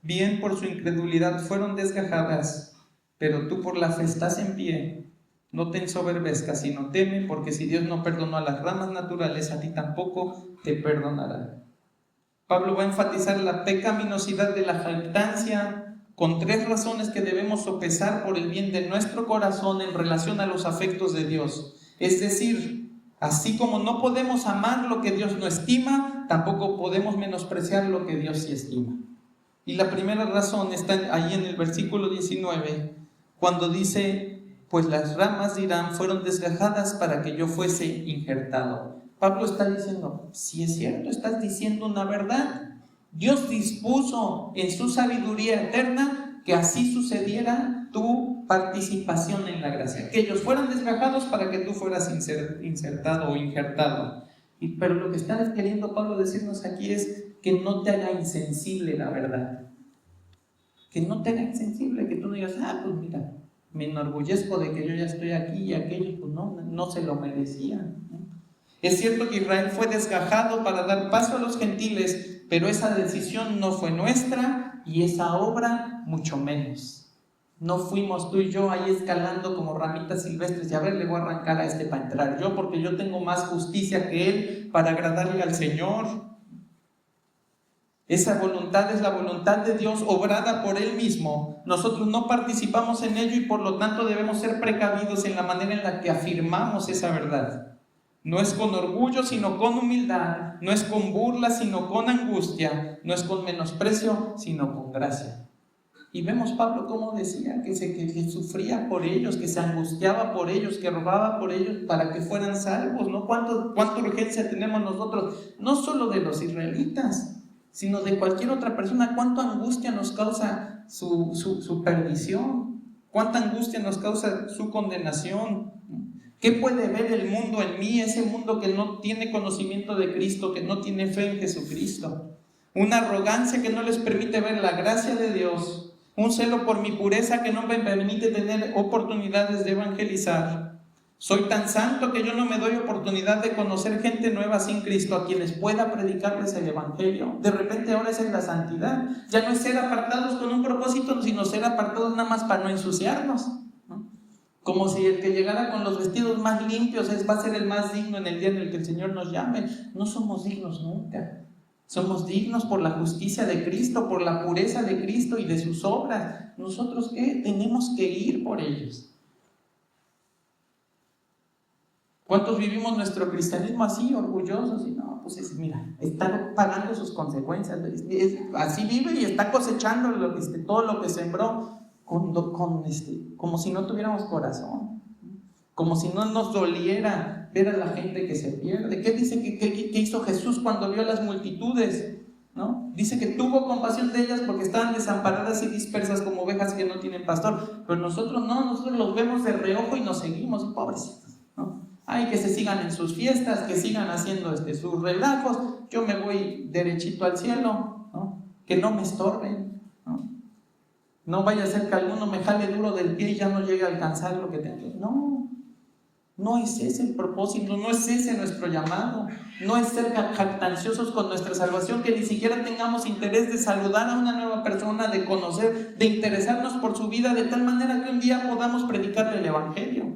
bien, por su incredulidad fueron desgajadas, pero tú por la fe estás en pie. No te ensoberbezcas, sino teme, porque si Dios no perdonó a las ramas naturales, a ti tampoco te perdonará. Pablo va a enfatizar la pecaminosidad de la jactancia con 3 razones que debemos sopesar por el bien de nuestro corazón en relación a los afectos de Dios. Es decir, así como no podemos amar lo que Dios no estima, tampoco podemos menospreciar lo que Dios sí estima. Y la primera razón está ahí en el versículo 19, cuando dice, pues las ramas de Irán fueron desgajadas para que yo fuese injertado. Pablo está diciendo, sí es cierto, estás diciendo una verdad. Dios dispuso en su sabiduría eterna que así sucediera tu participación en la gracia, que ellos fueran desgajados para que tú fueras insertado o injertado. Pero lo que está queriendo Pablo decirnos aquí es que no te haga insensible la verdad. Que no te haga insensible, que tú no digas, pues mira, me enorgullezco de que yo ya estoy aquí y aquellos pues no se lo merecían, ¿no? Es cierto que Israel fue desgajado para dar paso a los gentiles, pero esa decisión no fue nuestra y esa obra mucho menos. No fuimos tú y yo ahí escalando como ramitas silvestres y a ver, le voy a arrancar a este para entrar yo porque yo tengo más justicia que él para agradarle al Señor. Esa voluntad es la voluntad de Dios obrada por Él mismo. Nosotros no participamos en ello y por lo tanto debemos ser precavidos en la manera en la que afirmamos esa verdad. No es con orgullo, sino con humildad. No es con burla, sino con angustia. No es con menosprecio, sino con gracia. Y vemos Pablo cómo decía que sufría por ellos, que se angustiaba por ellos, que robaba por ellos para que fueran salvos, ¿no? ¿Cuánta urgencia tenemos nosotros? No solo de los israelitas, sino de cualquier otra persona. ¿Cuánta angustia nos causa su perdición? ¿Cuánta angustia nos causa su condenación? ¿Qué puede ver el mundo en mí? Ese mundo que no tiene conocimiento de Cristo, que no tiene fe en Jesucristo. Una arrogancia que no les permite ver la gracia de Dios. Un celo por mi pureza que no me permite tener oportunidades de evangelizar. Soy tan santo que yo no me doy oportunidad de conocer gente nueva sin Cristo a quienes pueda predicarles el Evangelio. De repente ahora es en la santidad. Ya no es ser apartados con un propósito, sino ser apartados nada más para no ensuciarnos, ¿no? Como si el que llegara con los vestidos más limpios va a ser el más digno en el día en el que el Señor nos llame. No somos dignos nunca. Somos dignos por la justicia de Cristo, por la pureza de Cristo y de sus obras. ¿Nosotros qué? Tenemos que ir por ellos. ¿Cuántos vivimos nuestro cristianismo así, orgullosos? Y no, pues mira, está pagando sus consecuencias. Así vive y está cosechando todo lo que sembró como si no tuviéramos corazón. Como si no nos doliera ver a la gente que se pierde. ¿Qué dice que hizo Jesús cuando vio a las multitudes? ¿No? Dice que tuvo compasión de ellas porque estaban desamparadas y dispersas como ovejas que no tienen pastor. Pero nosotros no, nosotros los vemos de reojo y nos seguimos, pobrecitos, ¿no? Ay, que se sigan en sus fiestas, que sigan haciendo sus relajos. Yo me voy derechito al cielo, ¿no? Que no me estorben, ¿no? No vaya a ser que alguno me jale duro del pie y ya no llegue a alcanzar lo que tengo. No es ese el propósito, no es ese nuestro llamado. No es ser jactanciosos con nuestra salvación, que ni siquiera tengamos interés de saludar a una nueva persona, de conocer, de interesarnos por su vida, de tal manera que un día podamos predicarle el Evangelio.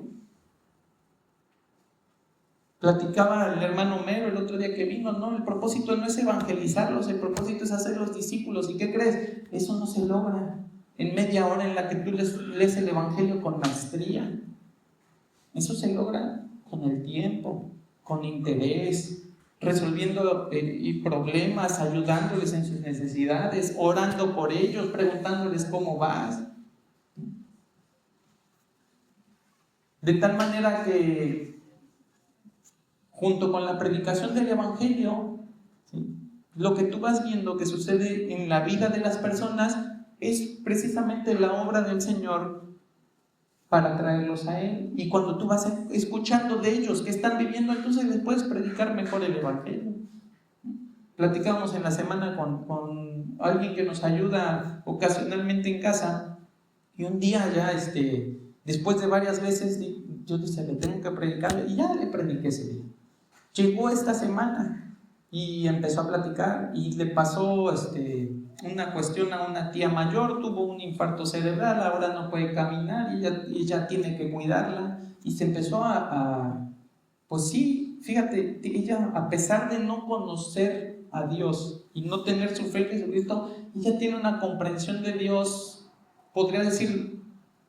Platicaba el hermano Mero el otro día que vino, no, el propósito no es evangelizarlos, el propósito es hacerlos discípulos. ¿Y qué crees? Eso no se logra en media hora en la que tú lees el Evangelio con maestría. Eso se logra con el tiempo, con interés, resolviendo problemas, ayudándoles en sus necesidades, orando por ellos, preguntándoles cómo vas. De tal manera que junto con la predicación del Evangelio, ¿sí?, lo que tú vas viendo que sucede en la vida de las personas es precisamente la obra del Señor para traerlos a Él. Y cuando tú vas escuchando de ellos que están viviendo, entonces les puedes predicar mejor el Evangelio. Platicamos en la semana con alguien que nos ayuda ocasionalmente en casa, y un día ya, después de varias veces, yo dije, le tengo que predicar, y ya le prediqué ese día. Llegó esta semana y empezó a platicar y le pasó una cuestión a una tía mayor, tuvo un infarto cerebral, ahora no puede caminar y ella tiene que cuidarla, y se empezó pues sí, fíjate, ella, a pesar de no conocer a Dios y no tener su fe en Jesucristo, ella tiene una comprensión de Dios, podría decir,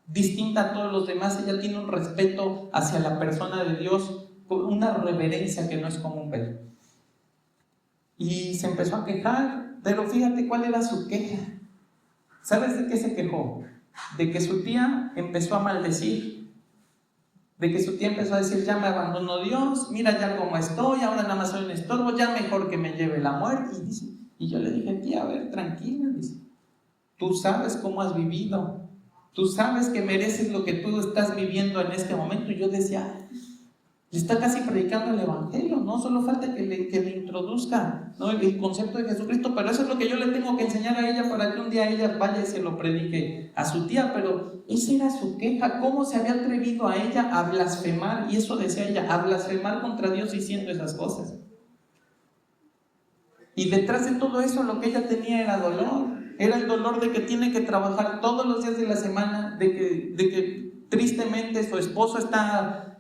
distinta a todos los demás. Ella tiene un respeto hacia la persona de Dios, una reverencia que no es común ver. Y se empezó a quejar, pero fíjate cuál era su queja. ¿Sabes de qué se quejó? De que su tía empezó a maldecir, de que su tía empezó a decir, ya me abandonó Dios, mira ya cómo estoy, ahora nada más soy un estorbo, ya mejor que me lleve la muerte. Y yo le dije, tía, a ver, tranquila, dice, tú sabes cómo has vivido, tú sabes que mereces lo que tú estás viviendo en este momento. Y yo decía, Le está casi predicando el Evangelio, ¿no? Solo falta que le introduzca, ¿no?, el concepto de Jesucristo, pero eso es lo que yo le tengo que enseñar a ella para que un día ella vaya y se lo predique a su tía. Pero esa era su queja, cómo se había atrevido a ella a blasfemar, y eso decía ella, a blasfemar contra Dios diciendo esas cosas. Y detrás de todo eso lo que ella tenía era dolor. Era el dolor de que tiene que trabajar todos los días de la semana, de que tristemente su esposo está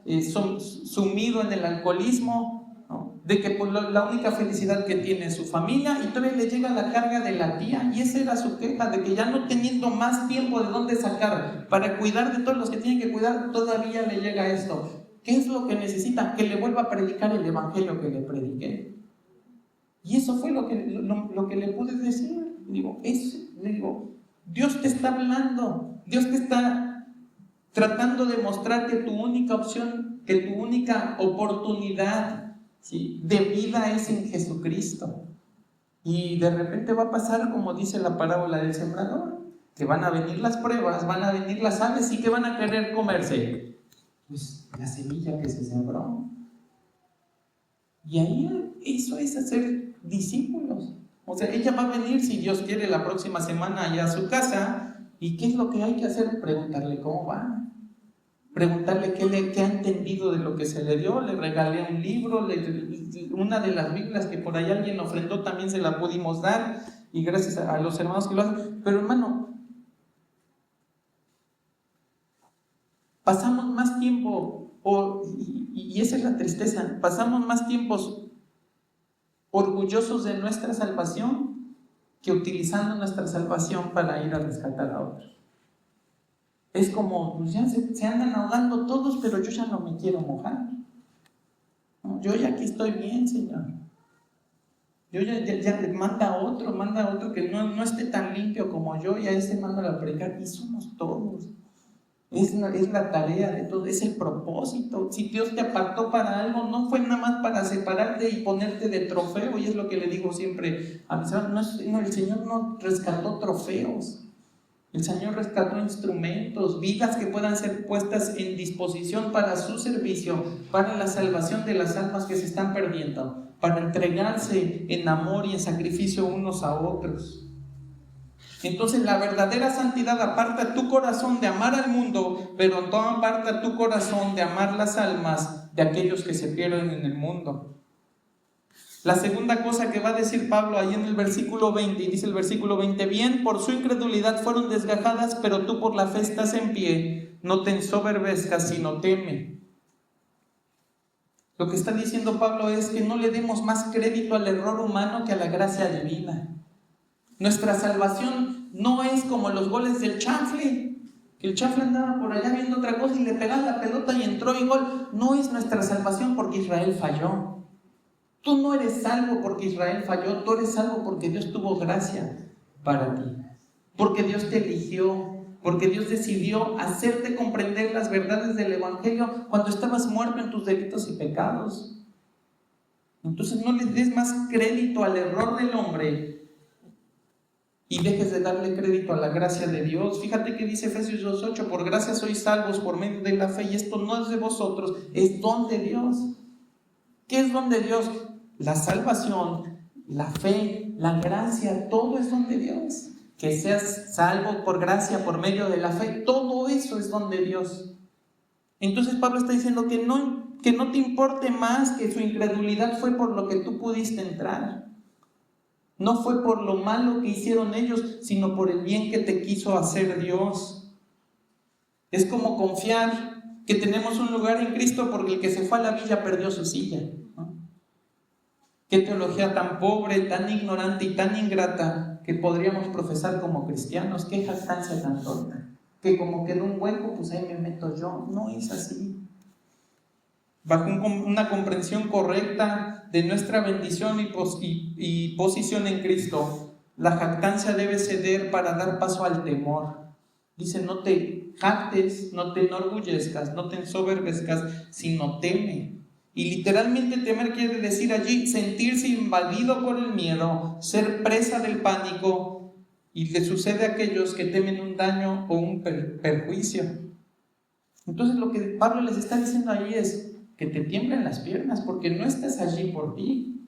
sumido en el alcoholismo, ¿no?, de que pues, la única felicidad que tiene es su familia, y todavía le llega la carga de la tía, y esa era su queja, de que ya no teniendo más tiempo de dónde sacar para cuidar de todos los que tienen que cuidar, todavía le llega esto. ¿Qué es lo que necesita? Que le vuelva a predicar el Evangelio que le prediqué. Y eso fue lo que le pude decir. Le digo, Dios te está hablando, Dios te está tratando de mostrar que tu única opción, que tu única oportunidad, ¿sí?, de vida es en Jesucristo. Y de repente va a pasar como dice la parábola del sembrador, que van a venir las pruebas, van a venir las aves, y que van a querer comerse pues la semilla que se sembró. Y ahí eso es hacer discípulos. O sea, ella va a venir, si Dios quiere, la próxima semana allá a su casa. ¿Y qué es lo que hay que hacer? Preguntarle cómo va. Preguntarle qué ha entendido de lo que se le dio. Le regalé un libro, una de las Biblias que por ahí alguien ofrendó también se la pudimos dar. Y gracias a los hermanos que lo hacen. Pero hermano, pasamos más tiempo, y esa es la tristeza, pasamos más tiempos orgullosos de nuestra salvación que utilizando nuestra salvación para ir a rescatar a otros. Es como, pues ya se andan ahogando todos, pero yo ya no me quiero mojar. No, yo ya aquí estoy bien, Señor. Yo ya manda a otro que no esté tan limpio como yo, y a ese mando a predicar, y somos todos. Es la tarea de todo, es el propósito. Si Dios te apartó para algo, no fue nada más para separarte y ponerte de trofeo. Y es lo que le digo siempre a mis hermanos, el Señor no rescató trofeos, el Señor rescató instrumentos, vidas que puedan ser puestas en disposición para su servicio, para la salvación de las almas que se están perdiendo, para entregarse en amor y en sacrificio unos a otros. Entonces la verdadera santidad aparta tu corazón de amar al mundo, pero no aparta tu corazón de amar las almas de aquellos que se pierden en el mundo. La segunda cosa que va a decir Pablo ahí en el versículo 20, y dice el versículo 20, bien, por su incredulidad fueron desgajadas, pero tú por la fe estás en pie, no te ensoberbezcas, sino teme. Lo que está diciendo Pablo es que no le demos más crédito al error humano que a la gracia divina. Nuestra salvación no es como los goles del chanfle, que el chanfle andaba por allá viendo otra cosa y le pegaba la pelota y entró y gol. No es nuestra salvación porque Israel falló. Tú no eres salvo porque Israel falló, tú eres salvo porque Dios tuvo gracia para ti, porque Dios te eligió, porque Dios decidió hacerte comprender las verdades del Evangelio cuando estabas muerto en tus delitos y pecados. Entonces no le des más crédito al error del hombre y dejes de darle crédito a la gracia de Dios. Fíjate que dice Efesios 2:8, por gracia sois salvos por medio de la fe, y esto no es de vosotros, es don de Dios. ¿Qué es don de Dios? La salvación, la fe, la gracia, todo es don de Dios. Que seas salvo por gracia, por medio de la fe, todo eso es don de Dios. Entonces Pablo está diciendo que no te importe más que su incredulidad fue por lo que tú pudiste entrar. No fue por lo malo que hicieron ellos, sino por el bien que te quiso hacer Dios. Es como confiar que tenemos un lugar en Cristo porque el que se fue a la villa perdió su silla, ¿no? Qué teología tan pobre, tan ignorante y tan ingrata que podríamos profesar como cristianos. Qué jactancia tan tonta. Que como quedó un hueco, pues ahí me meto yo. No es así. Bajo una comprensión correcta de nuestra bendición y posición en Cristo, la jactancia debe ceder para dar paso al temor. Dice, no te jactes, no te enorgullezcas, no te ensoberbezcas, sino teme. Y literalmente temer quiere decir allí sentirse invadido por el miedo, ser presa del pánico, y le sucede a aquellos que temen un daño o un perjuicio. Entonces lo que Pablo les está diciendo ahí es que te tiemblen las piernas, porque no estás allí por ti.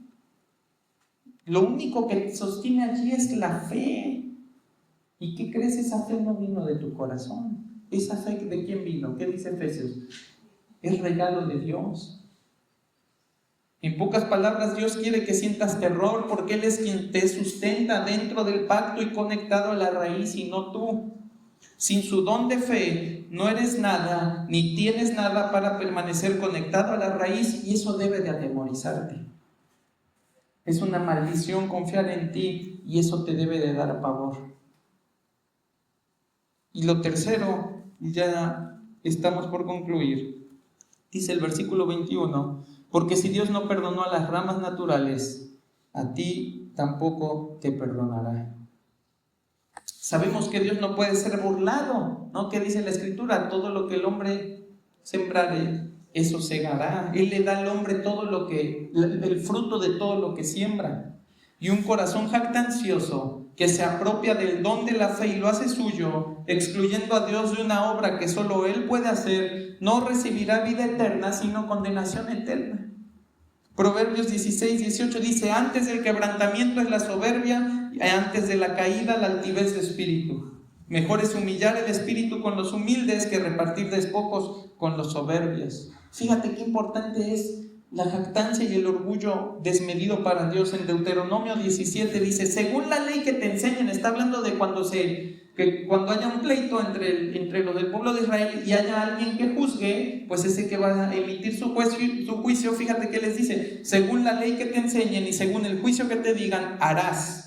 Lo único que te sostiene allí es la fe. ¿Y qué crees? Esa fe no vino de tu corazón. ¿Esa fe de quién vino? ¿Qué dice Efesios? Es regalo de Dios. En pocas palabras, Dios quiere que sientas terror porque Él es quien te sustenta dentro del pacto y conectado a la raíz y no tú. Sin su don de fe no eres nada ni tienes nada para permanecer conectado a la raíz, y eso debe de atemorizarte. Es una maldición confiar en ti y eso te debe de dar pavor. Y lo tercero, ya estamos por concluir, dice el versículo 21, porque si Dios no perdonó a las ramas naturales, a ti tampoco te perdonará. Sabemos que Dios no puede ser burlado, ¿no? ¿Qué dice la Escritura? Todo lo que el hombre sembrare, eso segará. Él le da al hombre todo lo que, el fruto de todo lo que siembra. Y un corazón jactancioso que se apropia del don de la fe y lo hace suyo, excluyendo a Dios de una obra que solo Él puede hacer, no recibirá vida eterna, sino condenación eterna. Proverbios 16:18 dice: antes del quebrantamiento es la soberbia, y antes de la caída la altivez de espíritu. Mejor es humillar el espíritu con los humildes que repartir despojos con los soberbios. Fíjate qué importante es la jactancia y el orgullo desmedido para Dios. En Deuteronomio 17 dice: según la ley que te enseñen, está hablando de cuando haya un pleito entre los del pueblo de Israel y haya alguien que juzgue, pues ese que va a emitir su juicio, fíjate que les dice: según la ley que te enseñen y según el juicio que te digan, harás.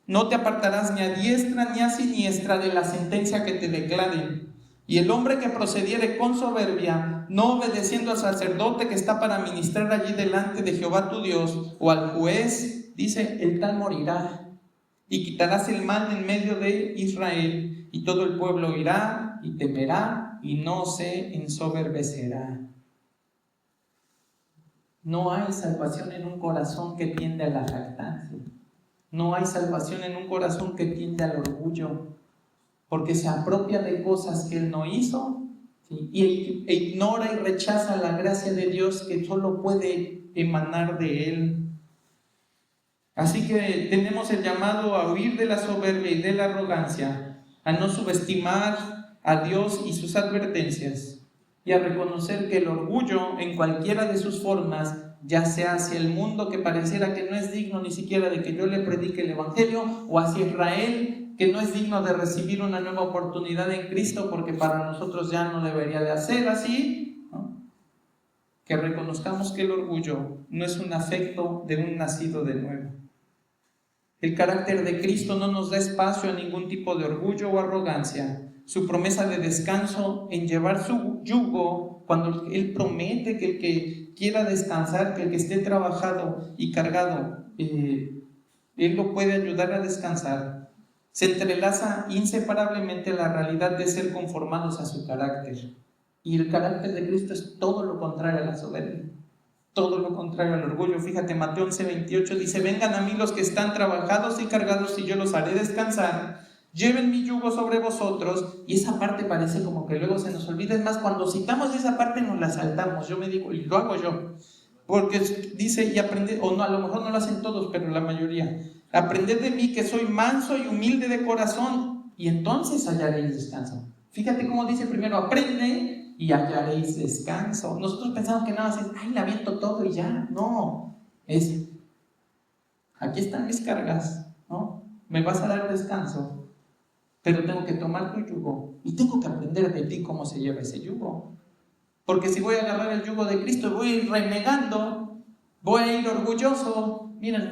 No te apartarás ni a diestra ni a siniestra de la sentencia que te declaren. Y el hombre que procediere con soberbia, no obedeciendo al sacerdote que está para ministrar allí delante de Jehová tu Dios, o al juez, dice, el tal morirá. Y quitarás el mal en medio de Israel, y todo el pueblo irá y temerá y no se ensoberbecerá. No hay salvación en un corazón que tiende a la jactancia. No hay salvación en un corazón que tiende al orgullo, porque se apropia de cosas que Él no hizo, ¿sí? E ignora y rechaza la gracia de Dios que solo puede emanar de Él. Así que tenemos el llamado a huir de la soberbia y de la arrogancia, a no subestimar a Dios y sus advertencias, y a reconocer que el orgullo, en cualquiera de sus formas, ya sea hacia el mundo que pareciera que no es digno ni siquiera de que yo le predique el Evangelio, o hacia Israel, que no es digno de recibir una nueva oportunidad en Cristo, porque para nosotros ya no debería de hacer así, ¿no? Que reconozcamos que el orgullo no es un afecto de un nacido de nuevo. El carácter de Cristo no nos da espacio a ningún tipo de orgullo o arrogancia. Su promesa de descanso en llevar su yugo, cuando Él promete que el que quiera descansar, que el que esté trabajado y cargado, Él lo puede ayudar a descansar, se entrelaza inseparablemente a la realidad de ser conformados a su carácter. Y el carácter de Cristo es todo lo contrario a la soberbia, todo lo contrario al orgullo. Fíjate, Mateo 11:28 dice: vengan a mí los que están trabajados y cargados y yo los haré descansar. Lleven mi yugo sobre vosotros. Y esa parte parece como que luego se nos olvida. Es más, cuando citamos esa parte nos la saltamos. Yo me digo, y lo hago yo, porque dice: y aprended, o no, a lo mejor no lo hacen todos, pero la mayoría: aprended de mí que soy manso y humilde de corazón, y entonces hallaréis descanso. Fíjate cómo dice primero: aprende y hallaréis descanso. Nosotros pensamos que nada más es: ay, le aviento todo y ya. No, es: aquí están mis cargas, ¿no? Me vas a dar descanso, pero tengo que tomar tu yugo y tengo que aprender de ti cómo se lleva ese yugo. Porque si voy a agarrar el yugo de Cristo y voy a ir renegando, voy a ir orgulloso, miren,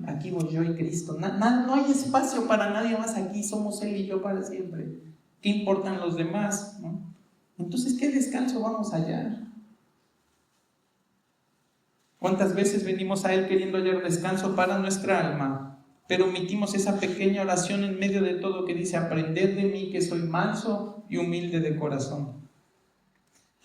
aquí voy yo y Cristo, no hay espacio para nadie más aquí, somos Él y yo para siempre. ¿Qué importan los demás, no? Entonces, ¿qué descanso vamos a hallar? ¿Cuántas veces venimos a Él queriendo hallar descanso para nuestra alma, pero omitimos esa pequeña oración en medio de todo que dice: aprended de mí que soy manso y humilde de corazón?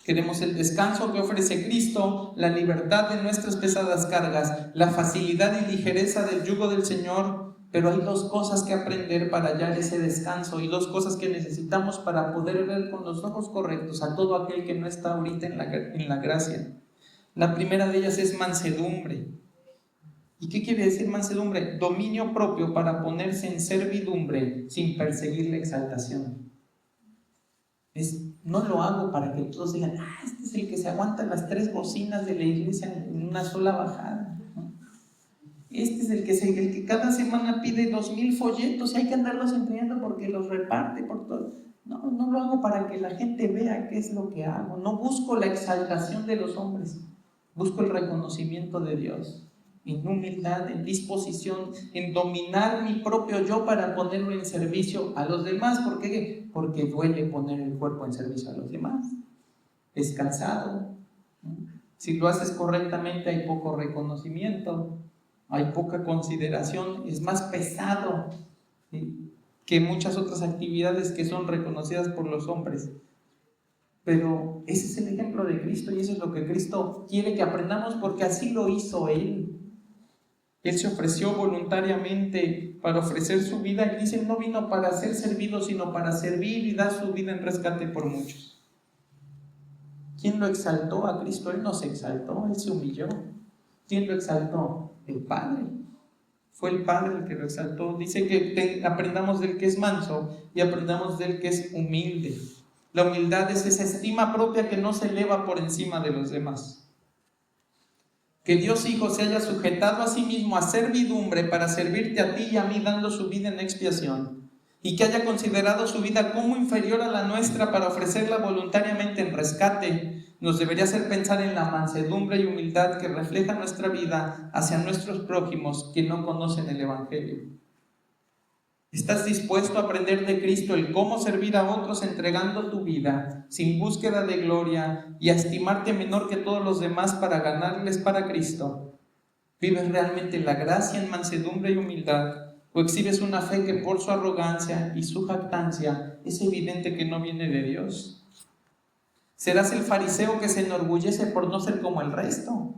Queremos el descanso que ofrece Cristo, la libertad de nuestras pesadas cargas, la facilidad y ligereza del yugo del Señor, pero hay dos cosas que aprender para hallar ese descanso y dos cosas que necesitamos para poder ver con los ojos correctos a todo aquel que no está ahorita en la gracia. La primera de ellas es mansedumbre. ¿Y qué quiere decir mansedumbre? Dominio propio para ponerse en servidumbre sin perseguir la exaltación. No lo hago para que todos digan, este es el que se aguanta las 3 bocinas de la iglesia en una sola bajada, ¿no? Este es el que cada semana pide 2,000 folletos y hay que andarlos imprimiendo porque los reparte por todo. No, no lo hago para que la gente vea qué es lo que hago. No busco la exaltación de los hombres, busco el reconocimiento de Dios. En humildad, en disposición, en dominar mi propio yo para ponerlo en servicio a los demás. ¿Por qué? Porque duele poner el cuerpo en servicio a los demás. Es cansado. Si lo haces correctamente hay poco reconocimiento, hay poca consideración, es más pesado, ¿sí?, que muchas otras actividades que son reconocidas por los hombres. Pero ese es el ejemplo de Cristo y eso es lo que Cristo quiere que aprendamos porque así lo hizo Él. Él se ofreció voluntariamente para ofrecer su vida. Él dice, no vino para ser servido, sino para servir y dar su vida en rescate por muchos. ¿Quién lo exaltó a Cristo? Él no se exaltó, Él se humilló. ¿Quién lo exaltó? El Padre. Fue el Padre el que lo exaltó. Dice que aprendamos del que es manso y aprendamos del que es humilde. La humildad es esa estima propia que no se eleva por encima de los demás. Que Dios Hijo se haya sujetado a sí mismo a servidumbre para servirte a ti y a mí dando su vida en expiación, y que haya considerado su vida como inferior a la nuestra para ofrecerla voluntariamente en rescate, nos debería hacer pensar en la mansedumbre y humildad que refleja nuestra vida hacia nuestros prójimos que no conocen el Evangelio. ¿Estás dispuesto a aprender de Cristo el cómo servir a otros entregando tu vida sin búsqueda de gloria y a estimarte menor que todos los demás para ganarles para Cristo? ¿Vives realmente la gracia en mansedumbre y humildad o exhibes una fe que por su arrogancia y su jactancia es evidente que no viene de Dios? ¿Serás el fariseo que se enorgullece por no ser como el resto?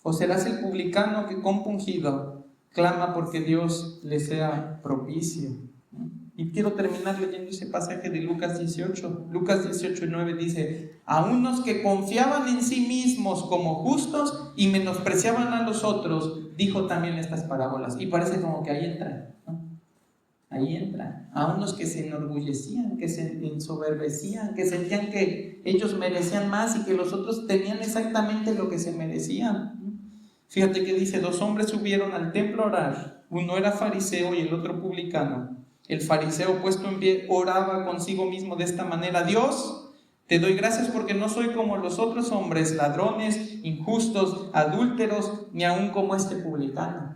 ¿O serás el publicano que compungido clama porque Dios le sea propicio? Y quiero terminar leyendo ese pasaje de Lucas 18. Lucas 18:9 dice, a unos que confiaban en sí mismos como justos y menospreciaban a los otros, dijo también estas parábolas. Y parece como que ahí entra, ¿no? Ahí entra. A unos que se enorgullecían, que se ensoberbecían, que sentían que ellos merecían más y que los otros tenían exactamente lo que se merecían. Fíjate que dice, 2 hombres subieron al templo a orar, uno era fariseo y el otro publicano. El fariseo puesto en pie oraba consigo mismo de esta manera, Dios, te doy gracias porque no soy como los otros hombres, ladrones, injustos, adúlteros, ni aun como este publicano.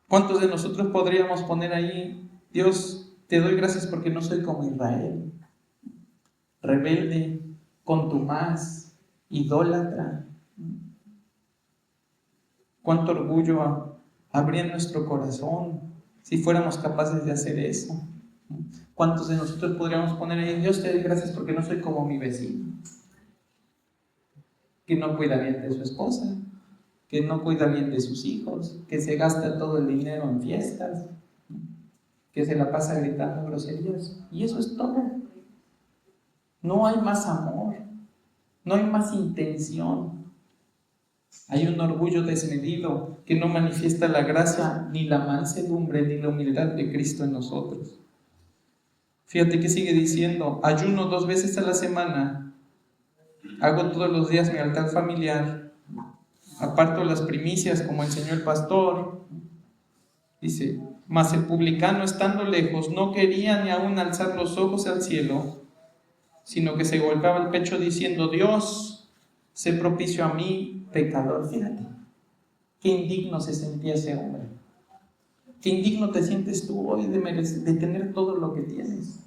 ¿Cuántos de nosotros podríamos poner ahí, Dios, te doy gracias porque no soy como Israel, rebelde, contumaz, idólatra? Cuánto orgullo habría en nuestro corazón si fuéramos capaces de hacer eso. ¿Cuántos de nosotros podríamos poner ahí, Dios te doy gracias porque no soy como mi vecino, que no cuida bien de su esposa, que no cuida bien de sus hijos, que se gasta todo el dinero en fiestas, que se la pasa gritando groserías? Y eso es todo. No hay más amor, no hay más intención. Hay un orgullo desmedido que no manifiesta la gracia, ni la mansedumbre, ni la humildad de Cristo en nosotros. Fíjate que sigue diciendo, ayuno 2 veces a la semana, hago todos los días mi altar familiar, aparto las primicias como enseñó el pastor. Dice, mas el publicano estando lejos no quería ni aún alzar los ojos al cielo, sino que se golpeaba el pecho diciendo, Dios, sé propicio a mí, pecador. Fíjate, qué indigno se sentía ese hombre. Qué indigno te sientes tú hoy de tener todo lo que tienes.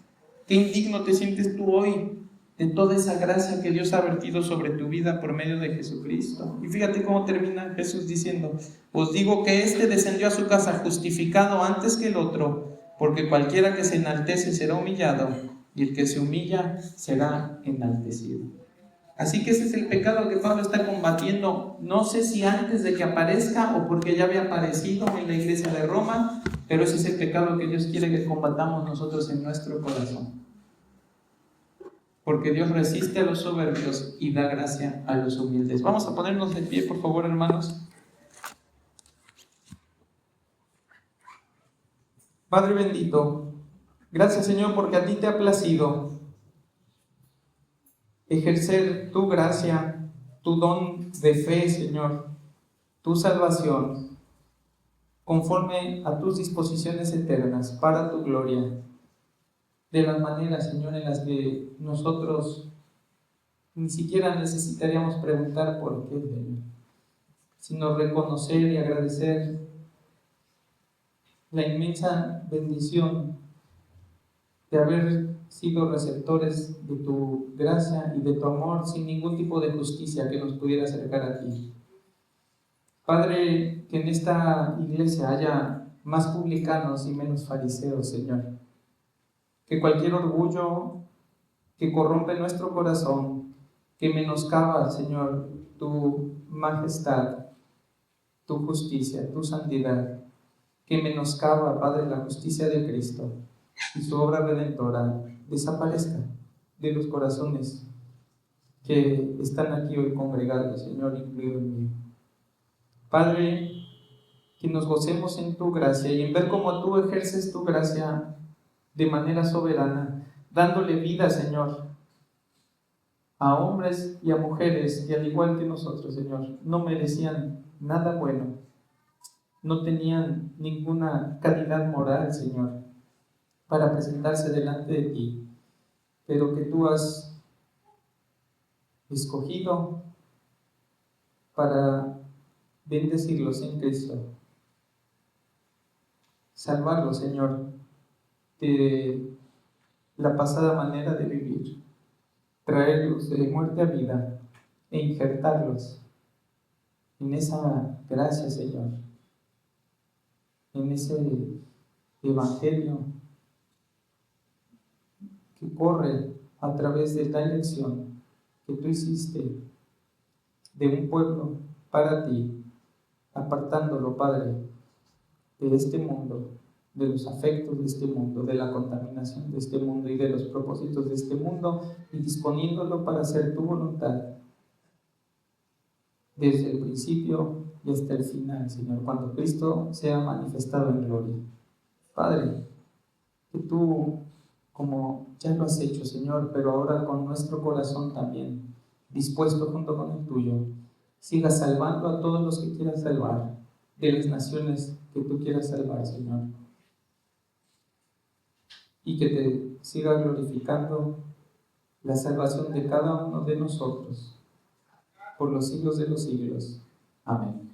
Qué indigno te sientes tú hoy de toda esa gracia que Dios ha vertido sobre tu vida por medio de Jesucristo. Y fíjate cómo termina Jesús diciendo, os digo que éste descendió a su casa justificado antes que el otro, porque cualquiera que se enaltece será humillado, y el que se humilla será enaltecido. Así que ese es el pecado que Pablo está combatiendo, no sé si antes de que aparezca o porque ya había aparecido en la iglesia de Roma, pero ese es el pecado que Dios quiere que combatamos nosotros en nuestro corazón. porque Dios resiste a los soberbios y da gracia a los humildes. Vamos a ponernos de pie, por favor, hermanos. Padre bendito, gracias, Señor, porque a ti te ha placido ejercer tu gracia, tu don de fe, Señor, tu salvación, conforme a tus disposiciones eternas, para tu gloria, de las maneras, Señor, en las que nosotros ni siquiera necesitaríamos preguntar por qué, Señor, sino reconocer y agradecer la inmensa bendición de haber sido receptores de tu gracia y de tu amor sin ningún tipo de justicia que nos pudiera acercar a ti. Padre, que en esta iglesia haya más publicanos y menos fariseos, Señor. Que cualquier orgullo que corrompe nuestro corazón, que menoscaba, Señor, tu majestad, tu justicia, tu santidad, que menoscaba, Padre, la justicia de Cristo y su obra redentora, desaparezca de los corazones que están aquí hoy congregados, Señor, incluido el mío. Padre, que nos gocemos en tu gracia y en ver cómo tú ejerces tu gracia de manera soberana, dándole vida, Señor, a hombres y a mujeres que al igual que nosotros, Señor, no merecían nada bueno, no tenían ninguna calidad moral, Señor, para presentarse delante de ti, pero que tú has escogido para bendecirlos en Cristo, salvarlos, Señor, de la pasada manera de vivir, traerlos de muerte a vida e injertarlos en esa gracia, Señor, en ese evangelio que corre a través de la elección que tú hiciste de un pueblo para ti, apartándolo, Padre, de este mundo, de los afectos de este mundo, de la contaminación de este mundo y de los propósitos de este mundo, y disponiéndolo para hacer tu voluntad desde el principio y hasta el final, Señor, cuando Cristo sea manifestado en gloria. Padre, que tú, como ya lo has hecho, Señor, pero ahora con nuestro corazón también, dispuesto junto con el tuyo, sigas salvando a todos los que quieras salvar, de las naciones que tú quieras salvar, Señor, y que te siga glorificando la salvación de cada uno de nosotros por los siglos de los siglos. Amén.